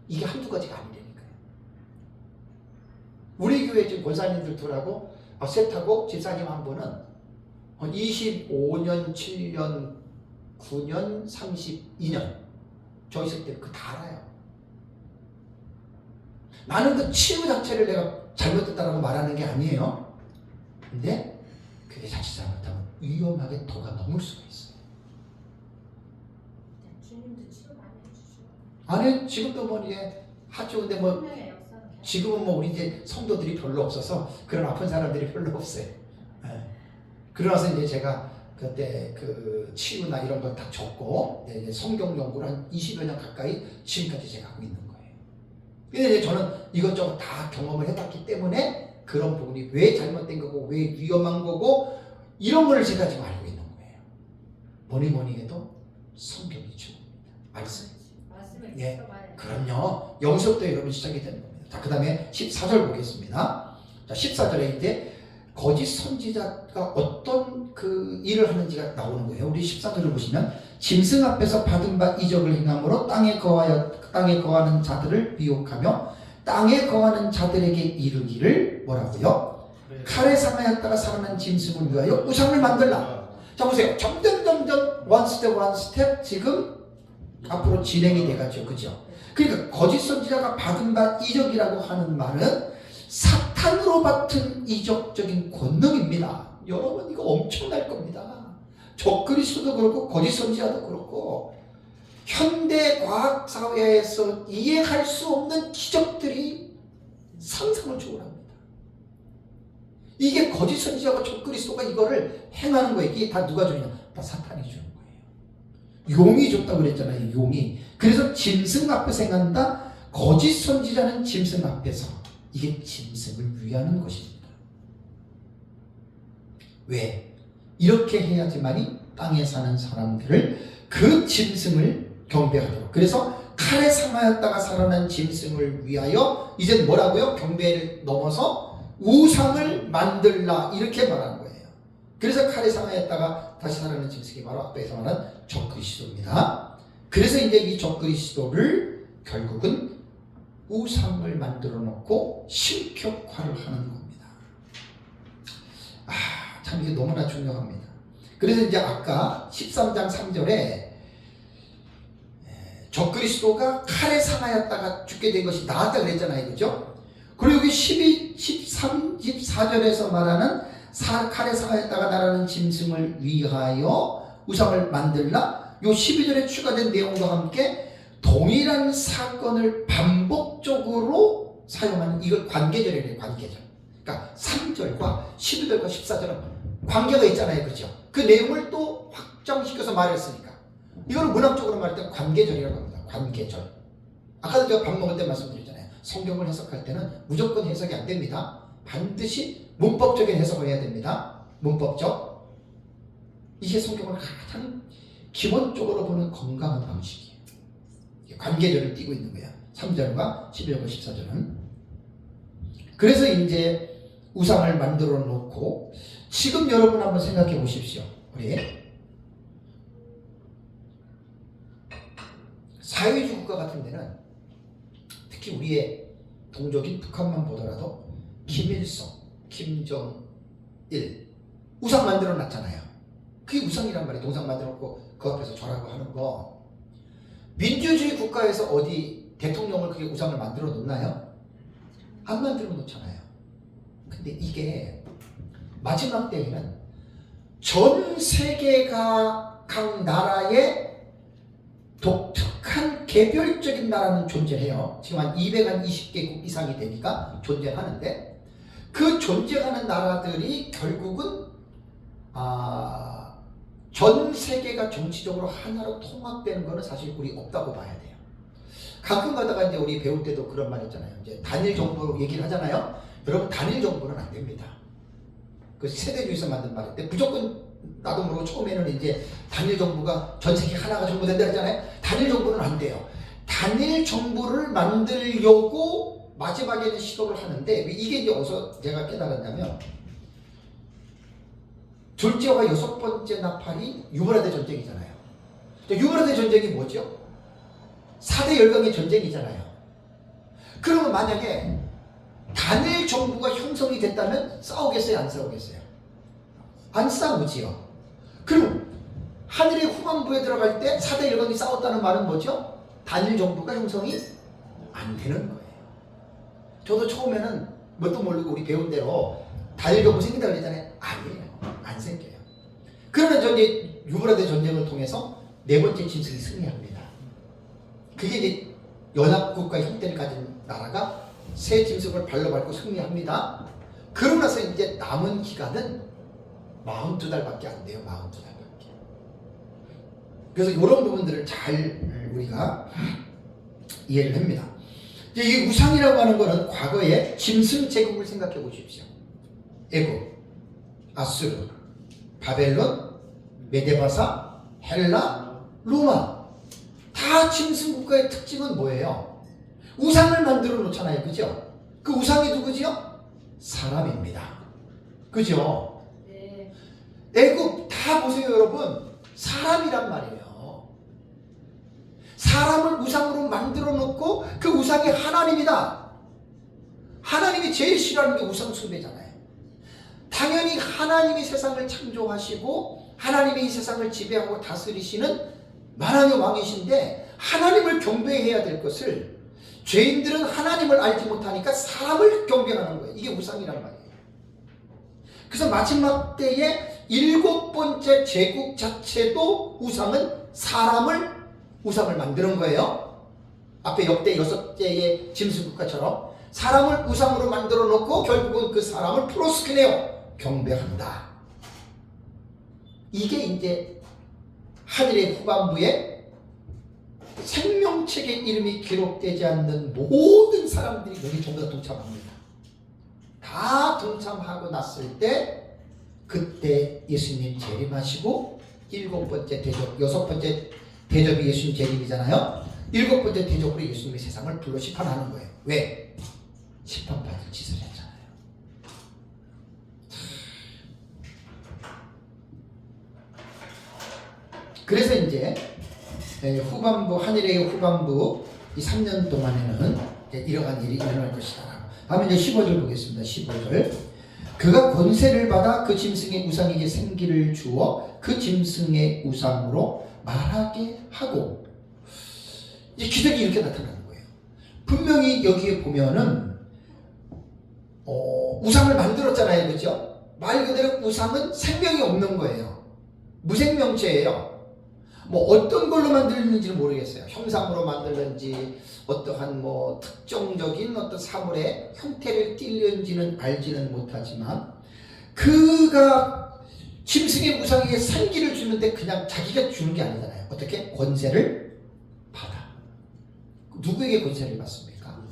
이게 한두 가지가 아니라니까요. 우리 교회 지금 권사님들 둘하고 셋하고 집사님 한 분은 25년, 7년, 9년, 32년 저 있을 때 그 다 알아요. 나는 그 치유 자체를 내가 잘못했다라고 말하는 게 아니에요. 근데 그게 자칫 잘못하면 위험하게 도가 넘을 수가 있어요. 주님도 치료 많이 해주시고. 아니, 지금도 뭐 이제 하죠. 근데 뭐 지금은 뭐 우리 이제 성도들이 별로 없어서 그런 아픈 사람들이 별로 없어요. 네. 그러나서 이제 제가 그때 그 치유나 이런 걸 다 적고 이제 성경 연구를 한 20여 년 가까이 지금까지 제가 하고 있는 거예요. 근데 이제 저는 이것저것 다 경험을 해봤기 때문에 그런 부분이 왜 잘못된 거고 왜 위험한 거고 이런 걸 제가 지금 알고 있는 거예요. 뭐니 해도 성경이 최고입니다. 말씀을 예, 그럼요. 여기서부터 여러분 시작이 되는 겁니다. 자, 그 다음에 14절 보겠습니다. 자, 14절에 이제 거짓 선지자가 어떤 그 일을 하는지가 나오는 거예요. 우리 14절을 보시면 짐승 앞에서 받은 바 이적을 행함으로 땅에 거하는 자들을 미혹하며 땅에 거하는 자들에게 이르기를 뭐라고요? 칼에 상하였다가 살아난 짐승을 위하여 우상을 만들라. 자, 보세요. 점점 원 스텝 지금 앞으로 진행이 돼가죠. 그죠? 그러니까 거짓 선지자가 받은 바 이적이라고 하는 말은 사탄으로 받은 이적적인 권능입니다. 여러분 이거 엄청날 겁니다. 적그리스도도 그렇고 거짓 선지자도 그렇고 현대 과학 사회에서 이해할 수 없는 기적들이 상상을 초월합니다. 이게 거짓 선지자가 적그리스도가 이거를 행하는 거예요. 이게 다 누가 주냐? 다 사탄이 주는 거예요. 용이 줬다고 그랬잖아요. 용이. 그래서 짐승 앞에서 행한다. 거짓 선지자는 짐승 앞에서 이게 짐승을 위하는 것입니다. 왜? 이렇게 해야지만이 땅에 사는 사람들을 그 짐승을 경배하도록. 그래서 칼에 상하였다가 살아난 짐승을 위하여 이제 뭐라고요? 경배를 넘어서 우상을 만들라 이렇게 말하는 거예요. 그래서 칼에 상하였다가 다시 살아난 짐승이 바로 앞에서 말한 적그리스도입니다. 그래서 이제 이 적그리스도를 결국은 우상을 만들어 놓고 신격화를 하는 겁니다. 참 이게 너무나 중요합니다. 그래서 이제 아까 13장 3절에 적그리스도가 칼에 상하였다가 죽게 된 것이 나았다 그랬잖아요. 그죠? 그리고 여기 14절에서 말하는 칼에 상하였다가 나라는 짐승을 위하여 우상을 만들라. 요 12절에 추가된 내용과 함께 동일한 사건을 반복적으로 사용하는 이걸 관계절이래요. 관계절. 그러니까 3절과 12절과 14절은 관계가 있잖아요. 그죠? 그 내용을 또 확장시켜서 말했으니까 이거는 문학적으로 말할 때 관계절이라고 합니다. 관계절. 아까도 제가 밥 먹을 때 말씀드렸잖아요. 성경을 해석할 때는 무조건 해석이 안 됩니다. 반드시 문법적인 해석을 해야 됩니다. 문법적. 이게 성경을 가장 기본적으로 보는 건강한 방식이에요. 관계절을 띄고 있는 거예요. 3절과 11절과 14절은. 그래서 이제 우상을 만들어 놓고 지금 여러분 한번 생각해 보십시오. 우리 사회주의 국가 같은 데는 특히 우리의 동족인 북한만 보더라도 김일성, 김정일 우상 만들어 놨잖아요. 그게 우상이란 말이에요. 동상 만들어 놓고 그 앞에서 절하고 하는 거. 민주주의 국가에서 어디 대통령을 그게 우상을 만들어 놓나요? 안 만들어 놓잖아요. 근데 이게 마지막 때에는 전 세계가 각 나라의 독특한 개별적인 나라는 존재해요. 지금 한 220개국 이상이 되니까 존재하는데 그 존재하는 나라들이 결국은 전 세계가 정치적으로 하나로 통합되는 거는 사실 우리 없다고 봐야 돼요. 가끔 가다가 이제 우리 배울 때도 그런 말 있잖아요. 이제 단일 정부 얘기를 하잖아요. 여러분 단일 정부는 안 됩니다. 그 세대주의에서 만든 말인데 무조건 나도 모르고 처음에는 이제 단일 정부가 전 세계 하나가 정부 된다 했잖아요. 단일 정부는 안 돼요. 단일 정부를 만들려고 마지막에는 시도를 하는데 이게 이제 어디서 제가 깨달았냐면 둘째와 여섯 번째 나팔이 유브라데 전쟁이잖아요. 유브라데 전쟁이 뭐죠? 4대 열강의 전쟁이잖아요. 그러면 만약에 단일 정부가 형성이 됐다면 싸우겠어요? 안 싸우겠어요? 안 싸우지요. 그럼 하늘의 후반부에 들어갈 때 4대 열강이 싸웠다는 말은 뭐죠? 단일 정부가 형성이 안 되는 거예요. 저도 처음에는 뭣도 모르고 우리 배운 대로 단일 정부 생긴다 그랬잖아요. 아니에요. 안 생겨요. 그러면 저 이제 유브라데 전쟁을 통해서 네 번째 짐승이 승리합니다. 그게 이제 연합국가 형태를 가진 나라가 새 짐승을 발로 밟고 승리합니다. 그러고 나서 이제 남은 기간은 42달밖에 안 돼요. 42달밖에. 그래서 이런 부분들을 잘 우리가 이해를 합니다. 이제 이 우상이라고 하는 것은 과거의 짐승 제국을 생각해 보십시오. 애굽, 아수르, 바벨론, 메데바사, 헬라, 로마. 다 짐승 국가의 특징은 뭐예요? 우상을 만들어 놓잖아요. 그죠? 그 우상이 누구지요? 사람입니다. 그죠? 네. 애굽 다 보세요, 여러분. 사람이란 말이에요. 사람을 우상으로 만들어 놓고 그 우상이 하나님이다. 하나님이 제일 싫어하는 게 우상 숭배잖아요. 당연히 하나님이 세상을 창조하시고 하나님이 이 세상을 지배하고 다스리시는 만왕의 왕이신데 하나님을 경배해야 될 것을 죄인들은 하나님을 알지 못하니까 사람을 경배하는 거예요. 이게 우상이란 말이에요. 그래서 마지막 때에 7번째 제국 자체도 우상은 사람을 우상을 만드는 거예요. 앞에 역대 6개의 짐승국가처럼 사람을 우상으로 만들어 놓고 결국은 그 사람을 프로스크네요. 경배한다. 이게 이제 하늘의 후반부에 생명책의 이름이 기록되지 않는 모든 사람들이 여기 전부 다 동참합니다. 다 동참하고 났을 때 그때 예수님 재림하시고 7번째 대접, 6번째 대접이 예수님 재림이잖아요. 7번째 대접으로 예수님이 세상을 불러 심판하는 거예요. 왜? 심판받을 짓을 했잖아요. 그래서 이제 후반부, 하늘의 후반부 이 3년 동안에는 이러한 일이 일어날 것이다. 다음에 이제 15절 보겠습니다. 15절. 그가 권세를 받아 그 짐승의 우상에게 생기를 주어 그 짐승의 우상으로 말하게 하고. 이 기적이 이렇게 나타나는 거예요. 분명히 여기에 보면은 우상을 만들었잖아요, 그렇죠? 말 그대로 우상은 생명이 없는 거예요. 무생명체예요. 뭐 어떤 걸로 만들었는지는 모르겠어요. 형상으로 만들는지 어떠한 뭐 특정적인 어떤 사물의 형태를 띠는지는 알지는 못하지만, 그가 짐승의 우상에게 생기를 주는데 그냥 자기가 주는 게 아니잖아요. 어떻게? 권세를 받아. 누구에게 권세를 받습니까?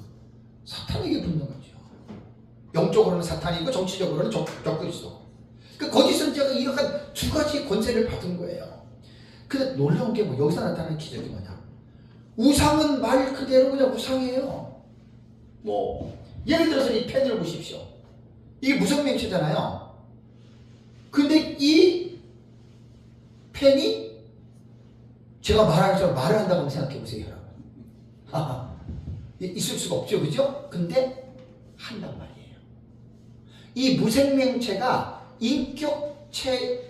사탄에게 붙는 거죠. 영적으로는 사탄이고 정치적으로는 적그리스도. 그 거짓 선지자가 이러한 두 가지 권세를 받은 거예요. 근데 놀라운 게 뭐 여기서 나타나는 기적이 뭐냐? 우상은 말 그대로 그냥 우상이에요. 뭐 예를 들어서 이 펜을 보십시오. 이게 무생명체잖아요. 근데 이 펜이 제가 말하는 것처럼 말을 한다고 생각해 보세요, 여러분. 있을 수가 없죠, 그죠? 근데 한단 말이에요. 이 무생명체가 인격체처럼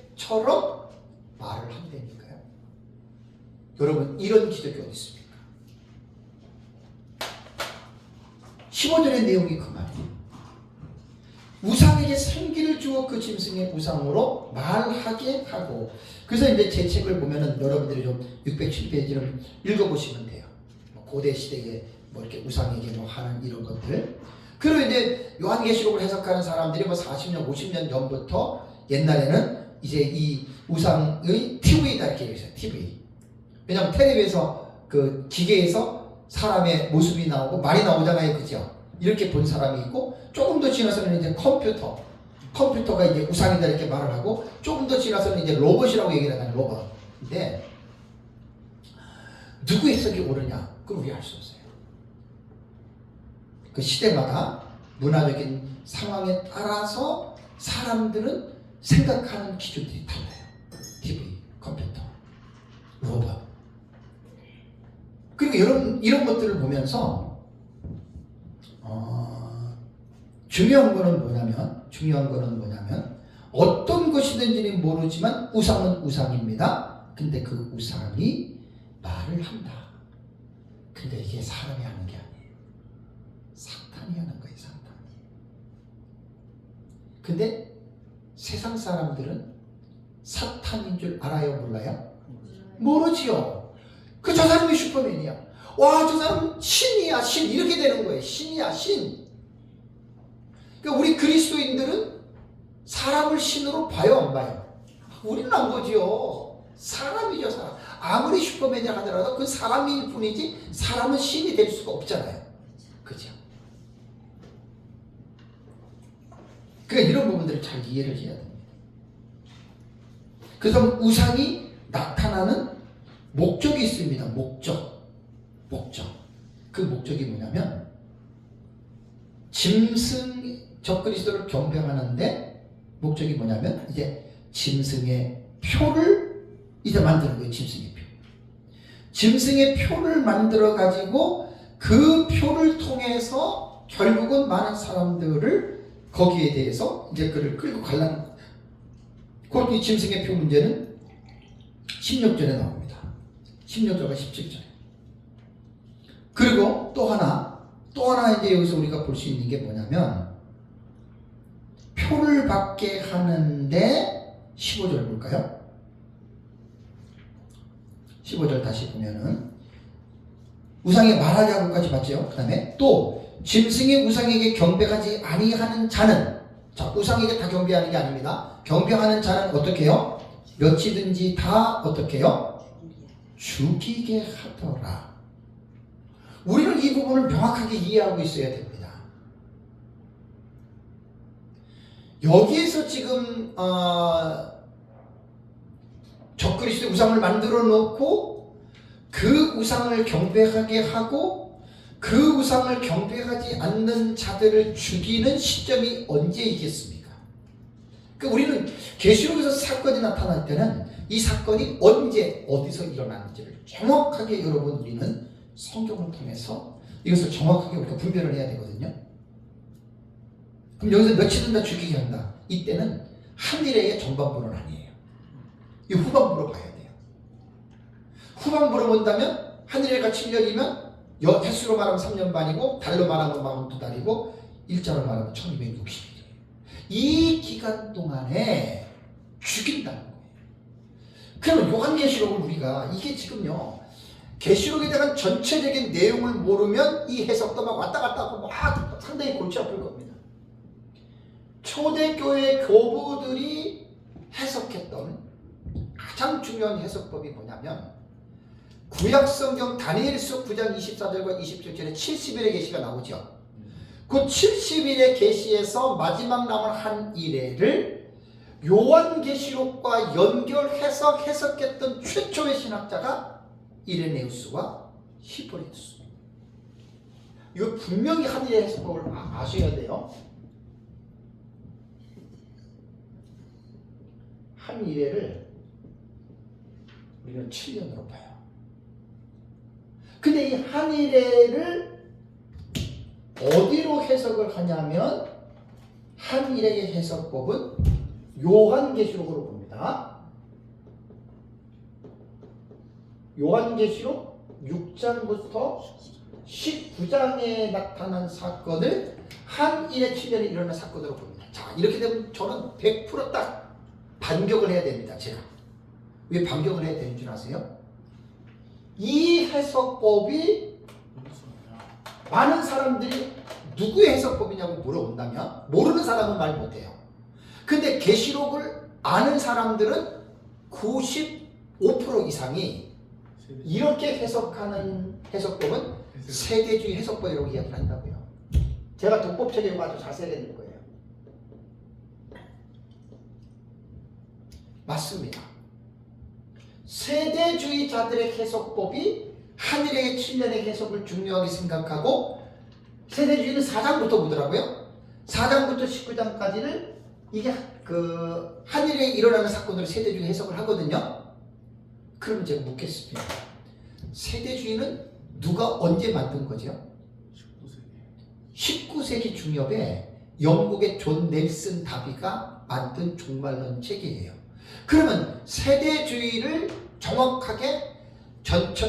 말을 한다니까요. 여러분, 이런 기적이 어디 있습니까? 15절의 내용이 그 말이에요. 우상에게 생기를 주어 그 짐승의 우상으로 말하게 하고. 그래서 이제 제 책을 보면은 여러분들이 좀 607페이지를 읽어보시면 돼요. 고대 시대에 뭐 이렇게 우상에게 뭐 하는 이런 것들. 그리고 이제 요한계시록을 해석하는 사람들이 뭐 40년, 50년 전부터 옛날에는 이제 이 우상의 TV다 이렇게 얘기했어요. TV. 왜냐면 텔레비에서 그 기계에서 사람의 모습이 나오고 말이 나오잖아요, 그죠? 이렇게 본 사람이 있고, 조금 더 지나서는 이제 컴퓨터가 이제 우상이다 이렇게 말을 하고, 조금 더 지나서는 이제 로봇이라고 얘기를 하는 로봇. 근데 누구 해석이 옳으냐? 그건 우리 알 수 없어요. 그 시대마다 문화적인 상황에 따라서 사람들은 생각하는 기준들이 달라요. TV, 컴퓨터, 로봇. 그리고 이런 것들을 보면서 중요한 거는 뭐냐면 어떤 것이든지는 모르지만 우상은 우상입니다. 근데 그 우상이 말을 한다. 근데 이게 사람이 하는 게 아니에요. 사탄이 하는 거예요, 사탄이. 근데 세상 사람들은 사탄인 줄 알아요, 몰라요? 모르지요. 저 사람이 슈퍼맨이야. 와, 저 사람 신이야, 신. 이렇게 되는 거예요. 신이야, 신. 그러니까 우리 그리스도인들은 사람을 신으로 봐요, 안 봐요? 우리는 안 보지요. 사람이죠, 사람. 아무리 슈퍼맨이라 하더라도 그 사람일 뿐이지 사람은 신이 될 수가 없잖아요. 그죠? 그러니까 이런 부분들을 잘 이해를 해야 됩니다. 그래서 우상이 나타나는 목적이 있습니다. 목적. 그 목적이 뭐냐면 짐승 적그리스도를 경배하는데 목적이 뭐냐면 이제 짐승의 표를 이제 만드는 거예요. 짐승의 표를 만들어 가지고 그 표를 통해서 결국은 많은 사람들을 거기에 대해서 이제 그를 끌고 가려는 거예요. 그렇게 짐승의 표 문제는 16절에 나옵니다. 16절과 17절에. 그리고 또 하나 이제 여기서 우리가 볼 수 있는 게 뭐냐면 표를 받게 하는데 15절 볼까요? 15절 다시 보면은 우상에 말하게 하고까지 봤죠. 그 다음에 또 짐승의 우상에게 경배하지 아니하는 자는, 자, 우상에게 다 경배하는 게 아닙니다. 경배하는 자는 어떻게 해요? 몇이든지 다 어떻게 해요? 죽이게 하더라. 우리는 이 부분을 명확하게 이해하고 있어야 됩니다. 여기에서 지금 적그리스도 우상을 만들어 놓고 그 우상을 경배하게 하고 그 우상을 경배하지 않는 자들을 죽이는 시점이 언제이겠습니까? 그러니까 우리는 계시록에서 사건이 나타날 때는 이 사건이 언제 어디서 일어났는지를 정확하게 여러분 우리는 성경을 통해서 이것을 정확하게 우리가 분별을 해야 되거든요. 그럼 여기서 며칠은 다 죽이게 한다. 이때는 한일의 전반부는 아니에요. 이 후반부로 봐야 돼요. 후반부로 본다면 한일회가 7년이면 횟수로 말하면 3년 반이고 달로 말하면 42달이고 일자로 말하면 1260일이에요. 이 기간 동안에 죽인다는 거예요. 그러면 요한계시록을 우리가 이게 지금요 계시록에 대한 전체적인 내용을 모르면 이 해석도 막 왔다 갔다 하고 막 상당히 골치 아플 겁니다. 초대교회 교부들이 해석했던 가장 중요한 해석법이 뭐냐면 구약성경 다니엘서 9장 24절과 27절에 70일의 계시가 나오죠. 그 70일의 계시에서 마지막 남은 한 이래를 요한계시록과 연결해서 해석했던 최초의 신학자가 이레네우스와 히포리투스. 이거 분명히 한 일의 해석법을 아셔야 돼요. 한 일회를 우리는 7년으로 봐요. 근데 이 한 일회를 어디로 해석을 하냐면 한 일회의 해석법은 요한계시록으로 봅니다. 요한계시록 6장부터 19장에 나타난 사건을 한 일회 7년에 일어난 사건으로 봅니다. 자, 이렇게 되면 저는 100% 딱 반격을 해야 됩니다. 제가 왜 반격을 해야 되는 줄 아세요? 이 해석법이 많은 사람들이 누구의 해석법이냐고 물어본다면 모르는 사람은 말 못해요. 근데 계시록을 아는 사람들은 95% 이상이 이렇게 해석하는 해석법은 세대주의 해석법이라고 이야기를 한다고요. 제가 독법책에 아주 자세히 낼 거예요. 맞습니다. 세대주의자들의 해석법이 한일의 7년의 해석을 중요하게 생각하고 세대주의는 4장부터 보더라고요. 4장부터 19장까지를 이게 그 한일에 일어나는 사건으로 세대주의 해석을 하거든요. 그럼 제가 묻겠습니다. 세대주의는 누가 언제 만든 거죠? 19세기 중엽에 영국의 존 넬슨 다비가 만든 종말론 책이에요. 그러면 세대주의를 정확하게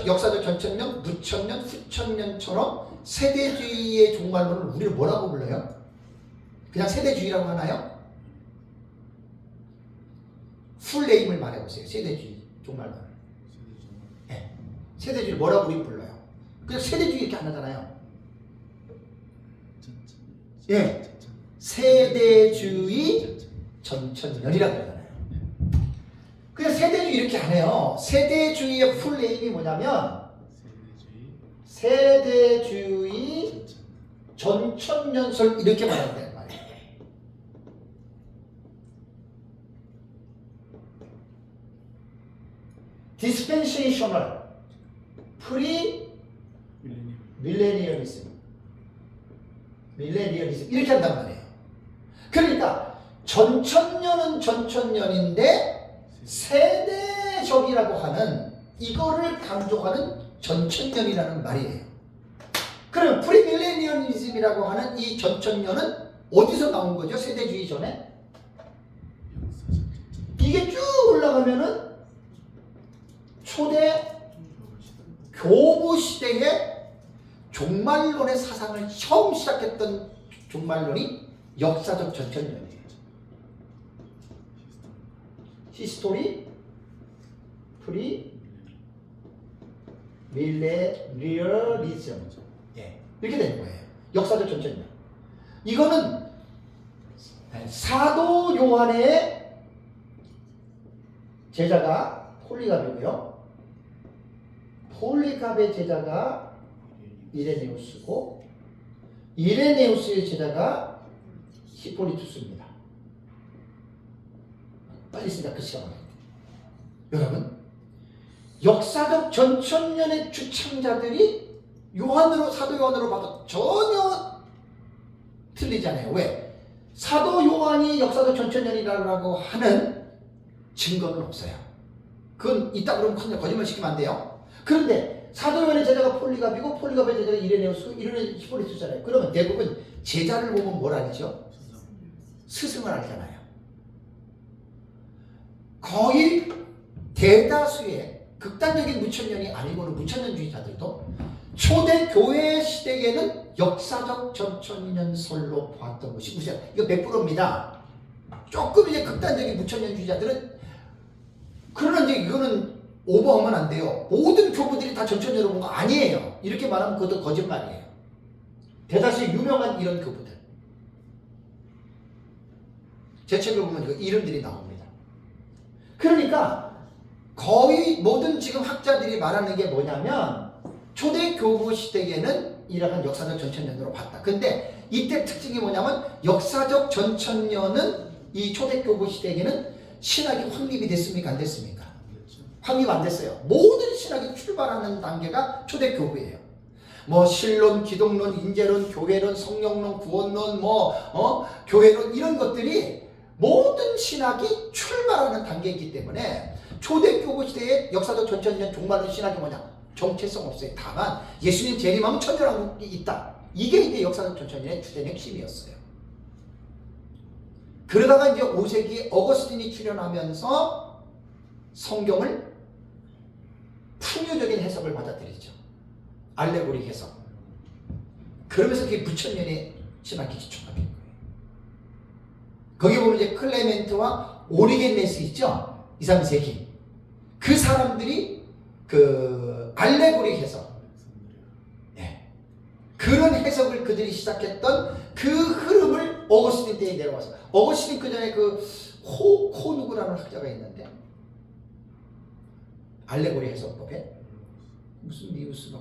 역사적 전천년, 무천년, 후천년처럼 세대주의의 종말론을 우리를 뭐라고 불러요? 그냥 세대주의라고 하나요? 풀네임을 말해보세요. 세대주의 종말론. 네. 세대주의를 뭐라고 우리 불러요? 그냥 세대주의 이렇게 안 하잖아요. 예, 세대주의 전천년이라고 그러잖아요. 그냥 세대주의 이렇게 안 해요. 세대주의의 풀네임이 뭐냐면 세대주의 전천년설 이렇게 말한다는 말이에요. Dispensational Pre-Millennialism 이렇게 한단 말이에요. 그러니까 전천년은 전천년인데 세대적이라고 하는 이거를 강조하는 전천년이라는 말이에요. 그럼 프리밀레니얼리즘이라고 하는 이 전천년은 어디서 나온 거죠? 세대주의 전에? 이게 쭉 올라가면은 초대 교부 시대에 종말론의 사상을 처음 시작했던 종말론이 역사적 전천년이에요. 히스토리 프리 밀레니얼리즘 이렇게 되는 거예요. 역사적 전천년. 이거는 사도 요한의 제자가 폴리갑이고요. 폴리갑의 제자가 이레네우스고 이레네우스의 제자가 히포리투스입니다. 빨리 시작 그 시간에. 여러분, 역사적 전천년의 주창자들이 사도 요한으로 봐도 전혀 틀리잖아요. 왜? 사도 요한이 역사적 전천년이라고 하는 증거는 없어요. 그건 있다 그러면 거짓말 시키면 안 돼요. 그런데 사도 요한의 제자가 폴리갑이고 폴리갑의 제자가 이레네우스고 이레네우스 히포리투스잖아요. 그러면 대부분 제자를 보면 뭐라 하죠? 스승을 알잖아요. 거의 대다수의 극단적인 무천년이 아니고는 무천년주의자들도 초대교회 시대에는 역사적 전천년설로 보았던 것이 우선 이거 100%입니다. 조금 이제 극단적인 무천년주의자들은 그러나 이제 이거는 오버하면 안 돼요. 모든 교부들이 다 전천년으로 본 거 아니에요. 이렇게 말하면 그것도 거짓말이에요. 대다수의 유명한 이런 교부들. 제 책을 보면 이름들이 나옵니다. 그러니까 거의 모든 지금 학자들이 말하는 게 뭐냐면 초대교부 시대에는 이러한 역사적 전천년으로 봤다. 근데 이때 특징이 뭐냐면 역사적 전천년은 이 초대교부 시대에는 신학이 확립이 됐습니까? 안 됐습니까? 확립 안 됐어요. 모든 신학이 출발하는 단계가 초대교부예요. 뭐 신론, 기독론, 인재론, 교회론, 성령론, 구원론, 교회론 이런 것들이 모든 신학이 출발하는 단계이기 때문에 초대교부 시대의 역사적 전천년 종말론 신학이 뭐냐? 정체성 없어요. 다만 예수님 재림하면 천년왕국이 있다. 이게 이제 역사적 전천년의 주된 핵심이었어요. 그러다가 이제 5세기에 어거스틴이 출현하면서 성경을 풍요적인 해석을 받아들이죠. 알레고리 해석. 그러면서 그게 무천년의 신학이 기초가 된 거예요. 거기 보면 이제 클레멘트와 오리겐네스 있죠? 2, 3세기. 그 사람들이 그 알레고리 해석. 네. 그런 해석을 그들이 시작했던 그 흐름을 어거스틴 때에 내려와서. 어거스틴 그 전에 그 누구라는 학자가 있는데 알레고리 해석법에 무슨 미우스가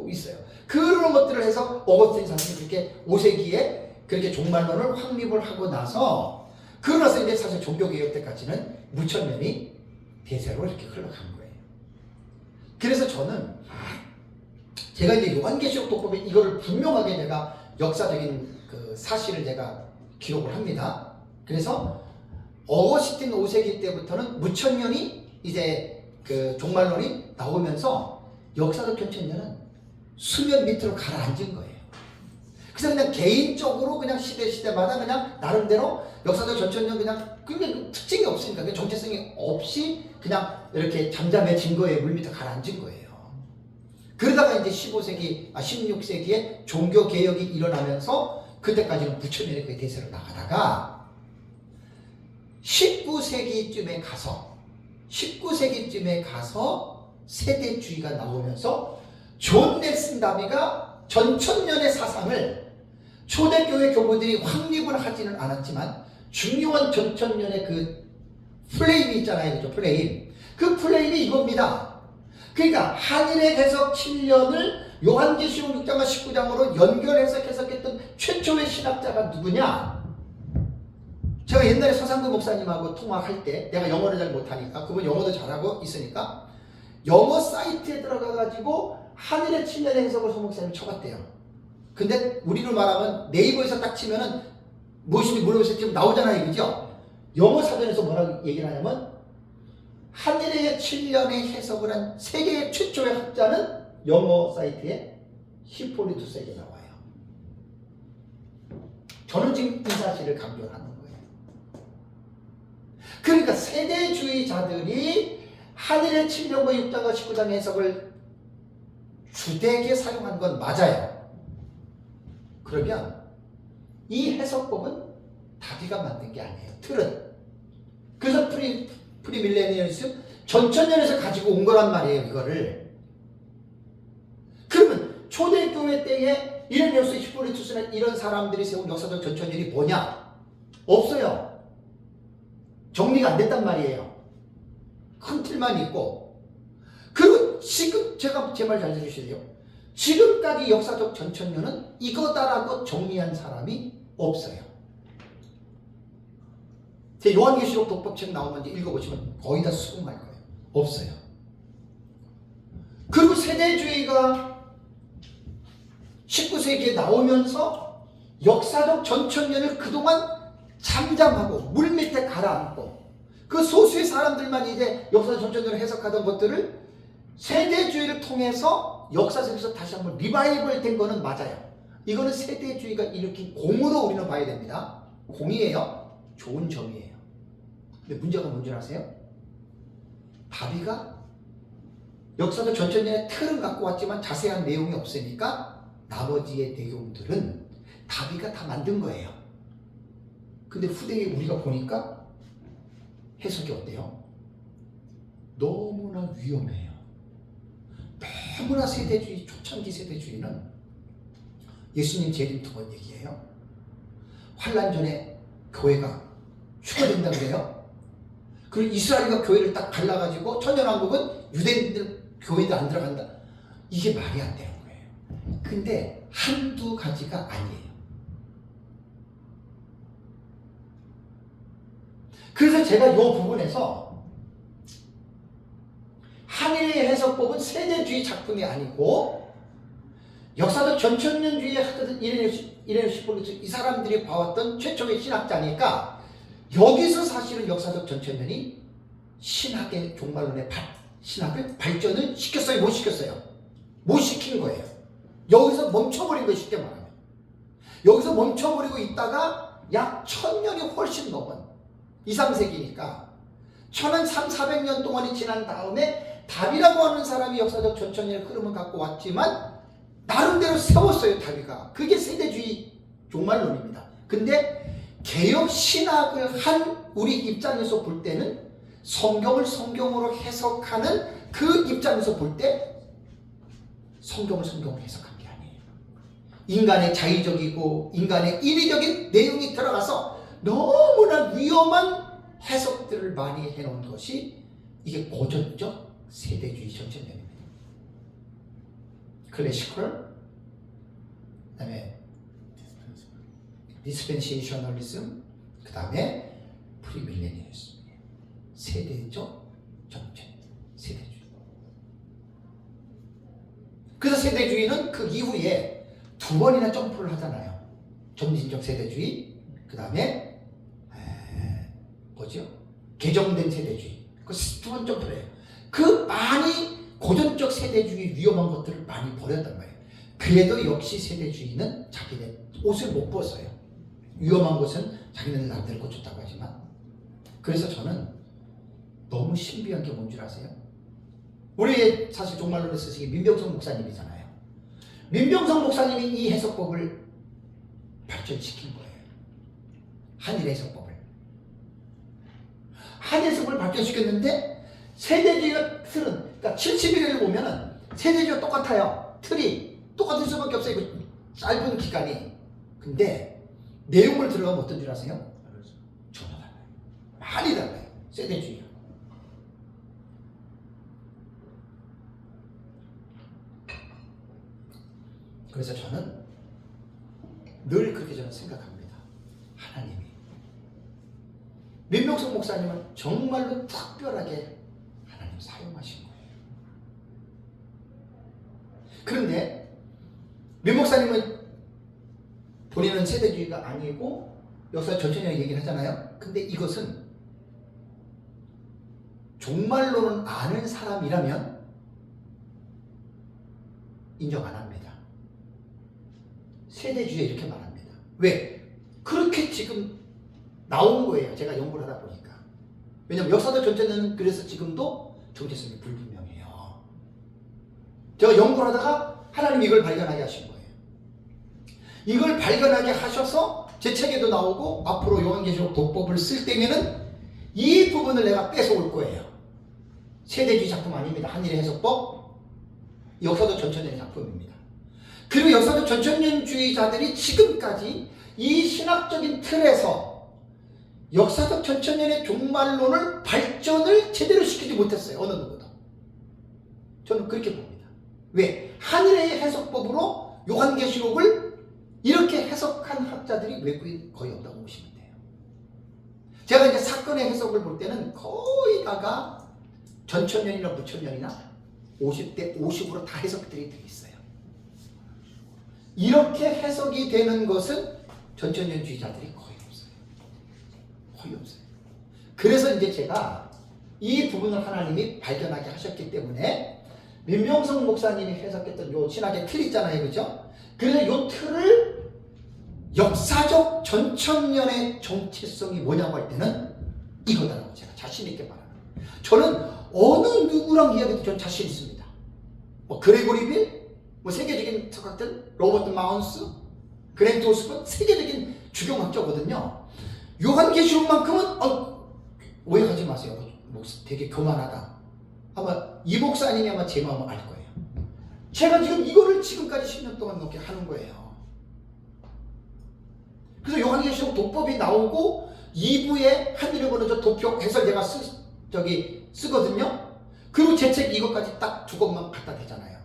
있어요. 그런 것들을 해서 어거스틴 사람이 그렇게 5세기에 그렇게 종말론을 확립을 하고 나서 그러나서 이제 사실 종교개혁 때까지는 무천년이 대세로 이렇게 흘러간 거예요. 그래서 저는 제가 이제 요한계시록 독법에 이거를 분명하게 제가 역사적인 그 사실을 제가 기록을 합니다. 그래서 어거스틴 5세기 때부터는 무천년이 이제 그 종말론이 나오면서 역사적 전천년은 수면 밑으로 가라앉은 거예요. 그래서 그냥 개인적으로 그냥 시대마다 그냥 나름대로 역사적 전천년 그냥 특징이 없으니까 정체성이 없이 그냥 이렇게 잠잠해진 거예요. 물 밑에 가라앉은 거예요. 그러다가 이제 16세기에 종교개혁이 일어나면서 그때까지는 무천년의 그 대세로 나가다가 19세기쯤에 가서 세대주의가 나오면서 존 넬슨 다비가 전천년의 사상을 초대교회 교부들이 확립을 하지는 않았지만 중요한 전천년의 그 플레임이 있잖아요. 그죠? 플레임. 그 플레임이 이겁니다. 그러니까 한일의 해석 7년을 요한계시록 6장과 19장으로 연결해서 해석했던 최초의 신학자가 누구냐? 제가 옛날에 서상구 목사님하고 통화할 때 내가 영어를 잘 못하니까 그분 영어도 잘하고 있으니까 영어 사이트에 들어가가지고 한일의 7년의 해석을 서 목사님이 쳐봤대요. 근데 우리로 말하면 네이버에서 딱 치면은 무엇인지 물어보세요. 지금 나오잖아요. 그죠? 영어 사전에서 뭐라고 얘기를 하냐면 한일의 7년의 해석을 한 세계 최초의 학자는 영어 사이트에 히포리투스에게 나와요. 저는 지금 이 사실을 강조하는 거예요. 그러니까 세대주의자들이 한일의 7년과 6장과 19장 해석을 주되게 사용한 건 맞아요. 그러면 이 해석법은 다비가 만든 게 아니에요. 틀은. 그래서 프리밀레니얼리즘 전천년에서 가지고 온 거란 말이에요. 이거를. 그러면 초대교회 때에 이런 역사 히포리투스나 이런 사람들이 세운 역사적 전천년이 뭐냐? 없어요. 정리가 안 됐단 말이에요. 큰 틀만 있고. 그리고 지금 제가 제 말 잘 들으시죠? 지금까지 역사적 전천년은 이거다라고 정리한 사람이 없어요. 제 요한계시록 독법책 나오면 이제 읽어보시면 거의 다 수긍할 거예요. 없어요. 그리고 세대주의가 19세기에 나오면서 역사적 전천년을 그동안 잠잠하고 물밑에 가라앉고 그 소수의 사람들만 이제 역사적 전천년을 해석하던 것들을 세대주의를 통해서 역사적에서 다시 한번 리바이벌 된 거는 맞아요. 이거는 세대주의가 일으킨 공으로 우리는 봐야 됩니다. 공이에요. 좋은 점이에요. 근데 문제가 뭔지 아세요? 다비가 역사도 전천년의 틀은 갖고 왔지만 자세한 내용이 없으니까 나머지의 내용들은 다비가 다 만든 거예요. 근데 후대에 우리가 보니까 해석이 어때요? 너무나 위험해요. 너무나 세대주의, 초창기 세대주의는 예수님 재림 두 번 얘기해요. 환란 전에 교회가 추가된다 그래요. 그리고 이스라엘과 교회를 딱 갈라가지고 천년왕국은 유대인들 교회도 안 들어간다. 이게 말이 안 되는 거예요. 근데 한두 가지가 아니에요. 그래서 제가 이 부분에서 한일의 해석법은 세대주의 작품이 아니고 역사적 전천년주의의 이래시폴리스 이 사람들이 봐왔던 최초의 신학자니까 여기서 사실은 역사적 전천년이 신학의 종말론의 신학을 발전을 시켰어요? 못 시켰어요? 못 시킨 거예요. 여기서 멈춰버린 거예요. 쉽게 말하면. 여기서 멈춰버리고 있다가 약 1000년이 훨씬 넘은 2, 3세기니까 1400년 동안이 지난 다음에 다비라고 하는 사람이 역사적 전천년의 흐름을 갖고 왔지만 나름대로 세웠어요. 다비가. 그게 세대주의 종말론입니다. 근데 개혁 신학을 한 우리 입장에서 볼 때는 성경을 성경으로 해석하는 그 입장에서 볼 때 성경을 성경으로 해석한 게 아니에요. 인간의 자의적이고 인간의 인위적인 내용이 들어가서 너무나 위험한 해석들을 많이 해놓은 것이 이게 고전적 세대주의 전천년입니다. 클래시컬, 그 다음에 디스펜세이셔널리즘, 그 다음에 프리밀레니얼리즘. 세대적 전천, 세대주의. 그래서 세대주의는 그 이후에 두 번이나 점프를 하잖아요. 점진적 세대주의, 그 다음에 뭐죠? 개정된 세대주의. 그 두 번 점프를 해요. 그 많이 고전적 세대주의 위험한 것들을 많이 버렸단 말이에요. 그래도 역시 세대주의는 자기네 옷을 못 벗어요. 위험한 것은 자기네들 남들 고쳤다고 하지만. 그래서 저는 너무 신비한 게 뭔 줄 아세요? 우리 사실 종말론의 스승이 민병성 목사님이잖아요. 민병성 목사님이 이 해석법을 발전시킨 거예요. 한일 해석법을. 한일 해석법을 발전시켰는데 세대주의가 틀은, 그러니까 71을 보면은 세대주의가 똑같아요. 틀이 똑같을 수밖에 없어요. 이거 짧은 기간이. 근데 내용을 들어가면 어떤 줄 아세요? 전혀 달라요. 많이 달라요. 세대주의가. 그래서 저는 늘 그렇게 저는 생각합니다. 하나님이 민병성 목사님은 정말로 특별하게 하나님 사용하신 거예요. 그런데 민 목사님은 본인은 세대주의가 아니고 역사 전천년 얘기를 하잖아요. 근데 이것은 종말론은 아는 사람이라면 인정 안 합니다. 세대주의 이렇게 말합니다. 왜? 그렇게 지금 나온 거예요. 제가 연구를 하다 보니까. 왜냐면 역사적 전체는 그래서 지금도 정체성이 불분명해요. 제가 연구를 하다가 하나님이 이걸 발견하게 하신 거예요. 이걸 발견하게 하셔서 제 책에도 나오고 앞으로 요한계시록 독법을 쓸 때면은 이 부분을 내가 뺏어올 거예요. 세대주의 작품 아닙니다. 한일의 해석법, 역사적 전천년의 작품입니다. 그리고 역사적 전천년주의자들이 지금까지 이 신학적인 틀에서 역사적 전천년의 종말론을 발전을 제대로 시키지 못했어요. 어느 누구도. 저는 그렇게 봅니다. 왜? 한일의 해석법으로 요한계시록을 이렇게 해석한 학자들이 외국인 거의 없다고 보시면 돼요. 제가 이제 사건의 해석을 볼 때는 거의 다가 전천년이나 무천년이나 50대 50으로 다 해석들이 되어 있어요. 이렇게 해석이 되는 것은 전천년주의자들이 거의 없어요. 거의 없어요. 그래서 이제 제가 이 부분을 하나님이 발견하게 하셨기 때문에 민병성 목사님이 해석했던 요 신학의 틀 있잖아요. 그죠? 그래서 요 틀을 역사적 전천년의 정체성이 뭐냐고 할 때는 이거다라고 제가 자신 있게 말합니다. 저는 어느 누구랑 이야기해도 전 자신 있습니다. 뭐 그레고리 빌, 뭐 세계적인 석학들, 로버트 마운스, 그랜트 호스번 세계적인 주경학자거든요. 요한계시록만큼은 오해하지 마세요. 뭐 되게 교만하다. 아마 이 목사님이 아마 제 마음을 알 거예요. 제가 지금 이거를 지금까지 10년 동안 넘게 하는 거예요. 그래서 요한계시록 독법이 나오고 2부에 하늘을 보는 저 도표 해설 제가 쓰거든요. 그리고 제 책 이것까지 딱 두 권만 갖다 대잖아요.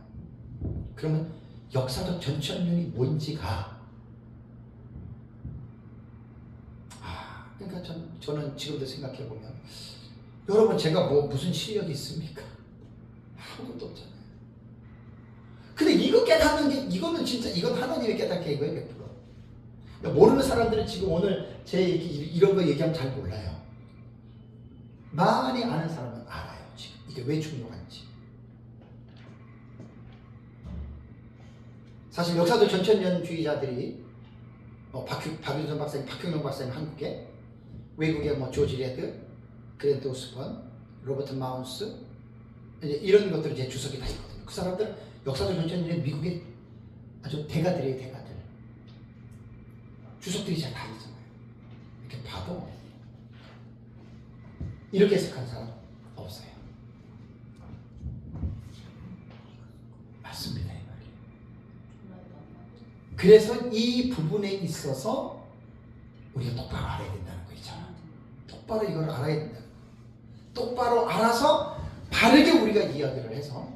그러면 역사적 전천년이 뭔지가 그러니까 저는 지금도 생각해 보면 여러분 제가 뭐 무슨 실력이 있습니까? 아무것도 없잖아요. 근데 이거 깨닫는 게 이거는 진짜 이건 하나님의 깨닫게 이거예요 100%. 그러니까 모르는 사람들은 지금 오늘 제 이런 거 얘기하면 잘 몰라요. 많이 아는 사람은 알아요. 지금 이게 왜 중요한지. 사실 역사적 전천년주의자들이 박유선 박사님, 박형룡 박사님 한국에, 외국에 뭐 조지 레드, 그랜트 호스번, 로버트 마운스 이제 이런 것들이 제 주석이 다 있거든요. 그 사람들 역사적 전천년에 미국의 아주 대가들이에요, 대가들. 주석들이 잘 다 있잖아요. 이렇게 봐도 이렇게 해석한 사람 없어요. 맞습니다, 이 말이에요. 그래서 이 부분에 있어서 우리가 똑바로 알아야 된다는 거 있잖아. 똑바로 이걸 알아야 된다. 똑바로 알아서 바르게 우리가 이야기를 해서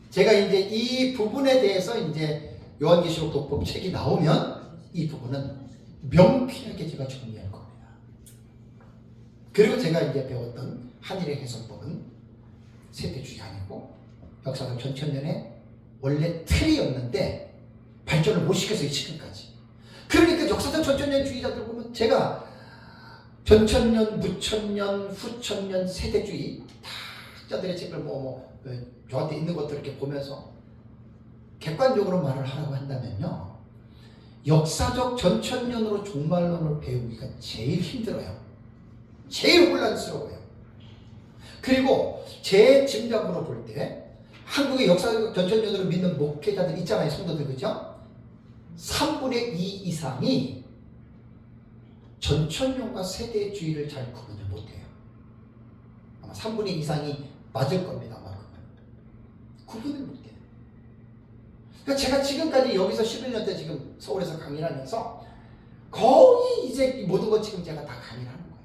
제가 이제 이 부분에 대해서 이제 요한계시록 독법 책이 나오면 이 부분은 명쾌하게 제가 정리할 겁니다. 그리고 제가 이제 배웠던 한일의 해석법은 세대주의 아니고 역사적 전천년의 원래 틀이었는데 발전을 못 시켜서 지금까지. 그러니까 역사적 전천년주의자들 보면 제가 전천년, 무천년, 후천년, 세대주의 학자들의 책을 저한테 있는 것들을 이렇게 보면서 객관적으로 말을 하라고 한다면요, 역사적 전천년으로 종말론을 배우기가 제일 힘들어요. 제일 혼란스러워요. 그리고 제 짐작으로 볼 때 한국의 역사적 전천년으로 믿는 목회자들 있잖아요, 성도들, 그죠? 3분의 2 이상이 전천년과 세대주의를 잘 구분을 못해요. 아마 3분의 2 이상이 맞을 겁니다. 아마 구분을 못해요. 그러니까 제가 지금까지 여기서 11년째 지금 서울에서 강의를 하면서 거의 이제 모든 것 지금 제가 다 강의를 하는 거예요.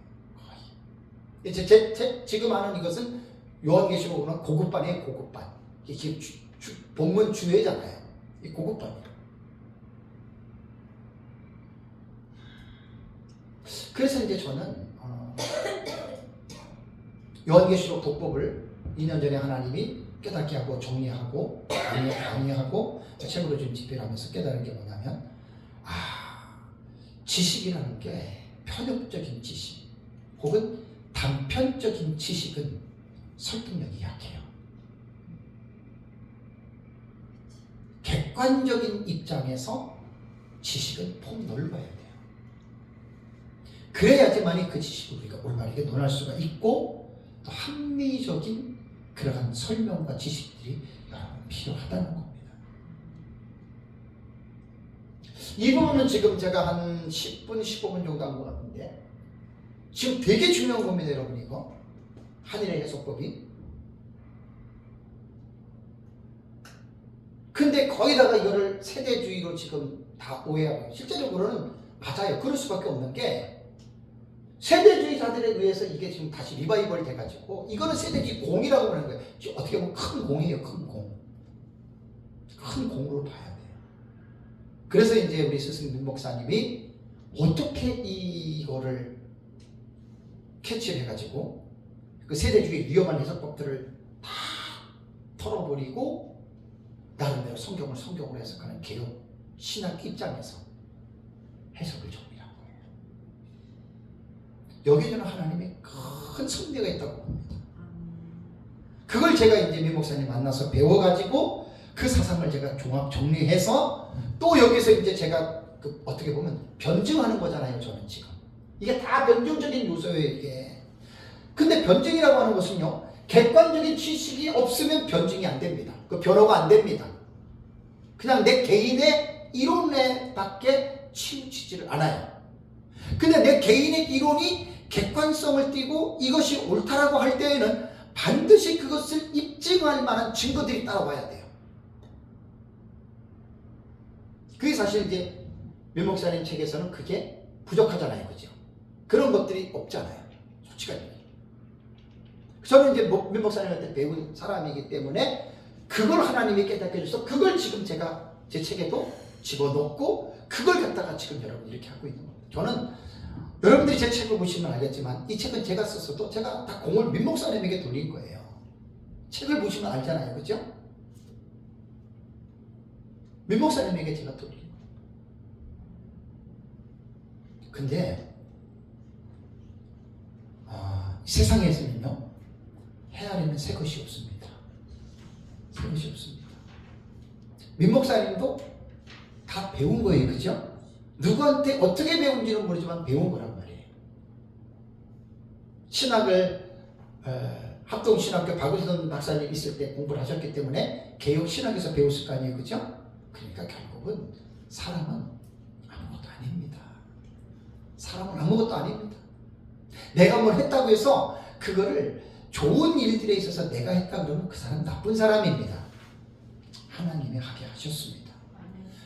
거의. 지금 하는 이것은 요한계시록은 고급반이에요. 고급반. 이게 본문 주회잖아요. 이 고급반이에요. 그래서 이제 저는 요한계시록 독법을 2년 전에 하나님이 깨닫게 하고 정리하고 강의하고 책으로 좀 집필을 하면서 깨달은 게 뭐냐면 지식이라는 게 편협적인 지식 혹은 단편적인 지식은 설득력이 약해요. 객관적인 입장에서 지식은 폭 넓어야 돼요. 그래야지만이 그 지식을 우리가 올바르게 논할 수가 있고 또 합리적인 그러한 설명과 지식들이 여러분 필요하다는 겁니다. 이 부분은 지금 제가 한 10분, 15분 정도 한 것 같은데 지금 되게 중요한 겁니다, 여러분. 이거 한일의 해석법이. 근데 거기다가 이거를 세대주의로 지금 다 오해하고, 실제적으로는 맞아요. 그럴 수밖에 없는 게 세대주의자들에 의해서 이게 지금 다시 리바이벌이 돼가지고 이거는 세대주의 공이라고 하는 거예요. 어떻게 보면 큰 공이에요. 큰 공. 큰 공으로 봐야 돼요. 그래서 이제 우리 스승 민 목사님이 어떻게 이거를 캐치를 해가지고 그 세대주의 위험한 해석법들을 다 털어버리고 나름대로 성경을 성경으로 해석하는 개혁 신학 입장에서 해석을 정리한 거예요. 여기에 저는 하나님의 큰 섭리가 있다고 봅니다. 그걸 제가 이제 민 목사님 만나서 배워가지고 그 사상을 제가 종합 정리해서 또 여기서 이제 제가 어떻게 보면 변증하는 거잖아요. 저는 지금 이게 다 변증적인 요소예요. 이게. 근데 변증이라고 하는 것은요, 객관적인 지식이 없으면 변증이 안 됩니다. 그 변호가 안 됩니다. 그냥 내 개인의 이론에 밖에 치우치지를 않아요. 근데 내 개인의 이론이 객관성을 띠고 이것이 옳다라고 할 때에는 반드시 그것을 입증할 만한 증거들이 따라와야 돼요. 그게 사실 이제 면 목사님 책에서는 그게 부족하잖아요. 그죠? 그런 것들이 없잖아요. 솔직하게. 저는 이제 면 목사님한테 배운 사람이기 때문에 그걸 하나님이 깨닫게 해줘서 그걸 지금 제가 제 책에도 집어넣고 그걸 갖다가 지금 여러분 이렇게 하고 있는 겁니다. 저는 여러분들이 제 책을 보시면 알겠지만 이 책은 제가 썼어도 제가 다 공을 면 목사님에게 돌린 거예요. 책을 보시면 알잖아요. 그죠? 면 목사님에게 제가 돌린 거예요. 근데 세상에서는요, 헤아리는 새 것이 없습니다. 새 것이 없습니다. 민 목사님도 다 배운 거예요. 그죠? 누구한테 어떻게 배운지는 모르지만 배운 거란 말이에요. 신학을 합동신학교 박은선 박사님 있을 때 공부를 하셨기 때문에 개혁 신학에서 배웠을 거 아니에요. 그죠? 그러니까 결국은 사람은 아무것도 아닙니다. 사람은 아무것도 아닙니다. 내가 뭘 했다고 해서 그거를 좋은 일들에 있어서 내가 했다 그러면 그 사람 나쁜 사람입니다. 하나님이 하게 하셨습니다.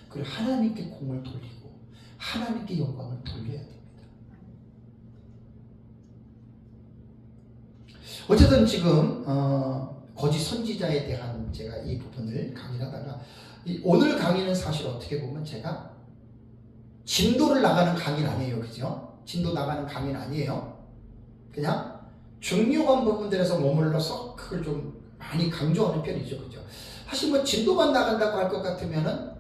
그리고 하나님께 공을 돌리고 하나님께 영광을 돌려야 됩니다. 어쨌든 지금 거짓 선지자에 대한 제가 이 부분을 강의하다가 오늘 강의는 사실 어떻게 보면 제가 진도를 나가는 강의는 아니에요. 그죠? 진도 나가는 강의는 아니에요. 그냥 중요한 부분들에서 머물러서 그걸 좀 많이 강조하는 편이죠. 그죠? 사실 뭐 진도만 나간다고 할 것 같으면은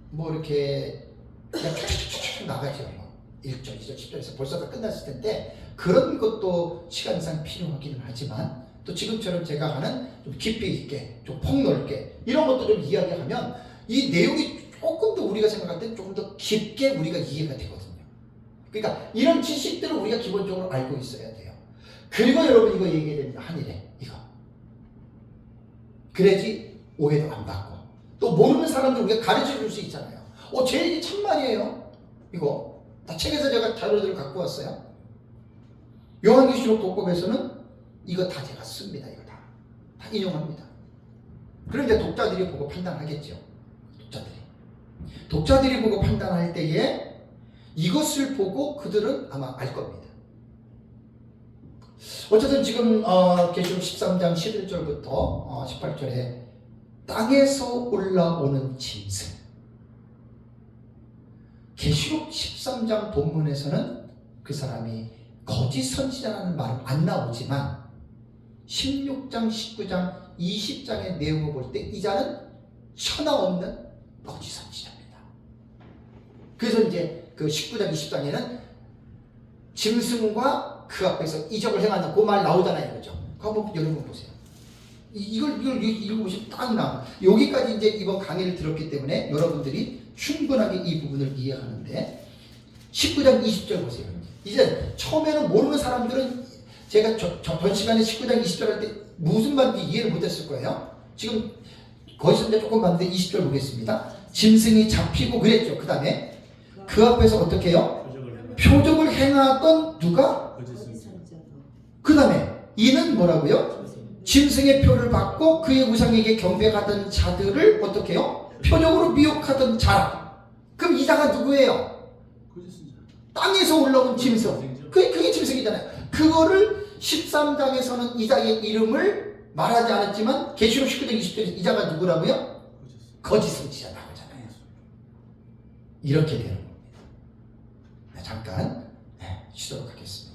뭐 이렇게 그냥 쭉 나가죠. 뭐 1절, 2절, 10절에서 벌써 다 끝났을 텐데 그런 것도 시간상 필요하기는 하지만 또 지금처럼 제가 하는 좀 깊이 있게, 좀 폭넓게 이런 것들을 이야기하면 이 내용이 조금 더 우리가 생각할 때 조금 더 깊게 우리가 이해가 되거든요. 그러니까 이런 지식들을 우리가 기본적으로 알고 있어야 돼요. 그리고 여러분 이거 얘기해야 됩니다. 한일에 이거. 그래야지 오해도 안 받고 또 모르는 사람들 우리가 가르쳐 줄 수 있잖아요. 제 얘기 참말이에요. 이거 다 책에서 제가 자료들을 갖고 왔어요. 요한계시록 독법에서는 이거 다 제가 씁니다. 이거 다 인용합니다. 그럼 이제 독자들이 보고 판단하겠죠. 독자들이 보고 판단할 때에 이것을 보고 그들은 아마 알 겁니다. 어쨌든 지금 계시록 13장 11절부터 18절에 땅에서 올라오는 짐승. 계시록 13장 본문에서는 그 사람이 거짓 선지자라는 말은 안 나오지만 16장, 19장, 20장의 내용을 볼 때 이 자는 현아없는 거짓 선지자입니다. 그래서 이제 그 19장, 20장에는 짐승과 그 앞에서 이적을 행한다 그 말 나오잖아요. 그죠? 한번 여러분 보세요. 이걸 읽어보시면 딱 나와. 여기까지 이제 이번 강의를 들었기 때문에 여러분들이 충분하게 이 부분을 이해하는데 19장 20절 보세요. 이제 처음에는 모르는 사람들은 제가 전 시간에 19장 20절 할 때 무슨 말인지 이해를 못했을 거예요. 지금 거기서 조금 봤는데 20절 보겠습니다. 짐승이 잡히고 그랬죠. 그 다음에 그 앞에서 어떻게 해요? 표적을 행하던 누가? 그 다음에 이는 뭐라고요? 짐승의 표를 받고 그의 우상에게 경배하던 자들을 어떻게 해요? 표적으로 미혹하던 자라. 그럼 이 자가 누구예요? 땅에서 올라온 짐승. 그게 짐승이잖아요. 그거를 13장에서는 이 자의 이름을 말하지 않았지만 계시록 19장 20절에서 이 자가 누구라고요? 거짓 선지자 나오잖아요. 이렇게 되는 겁니다. 잠깐 쉬도록 하겠습니다.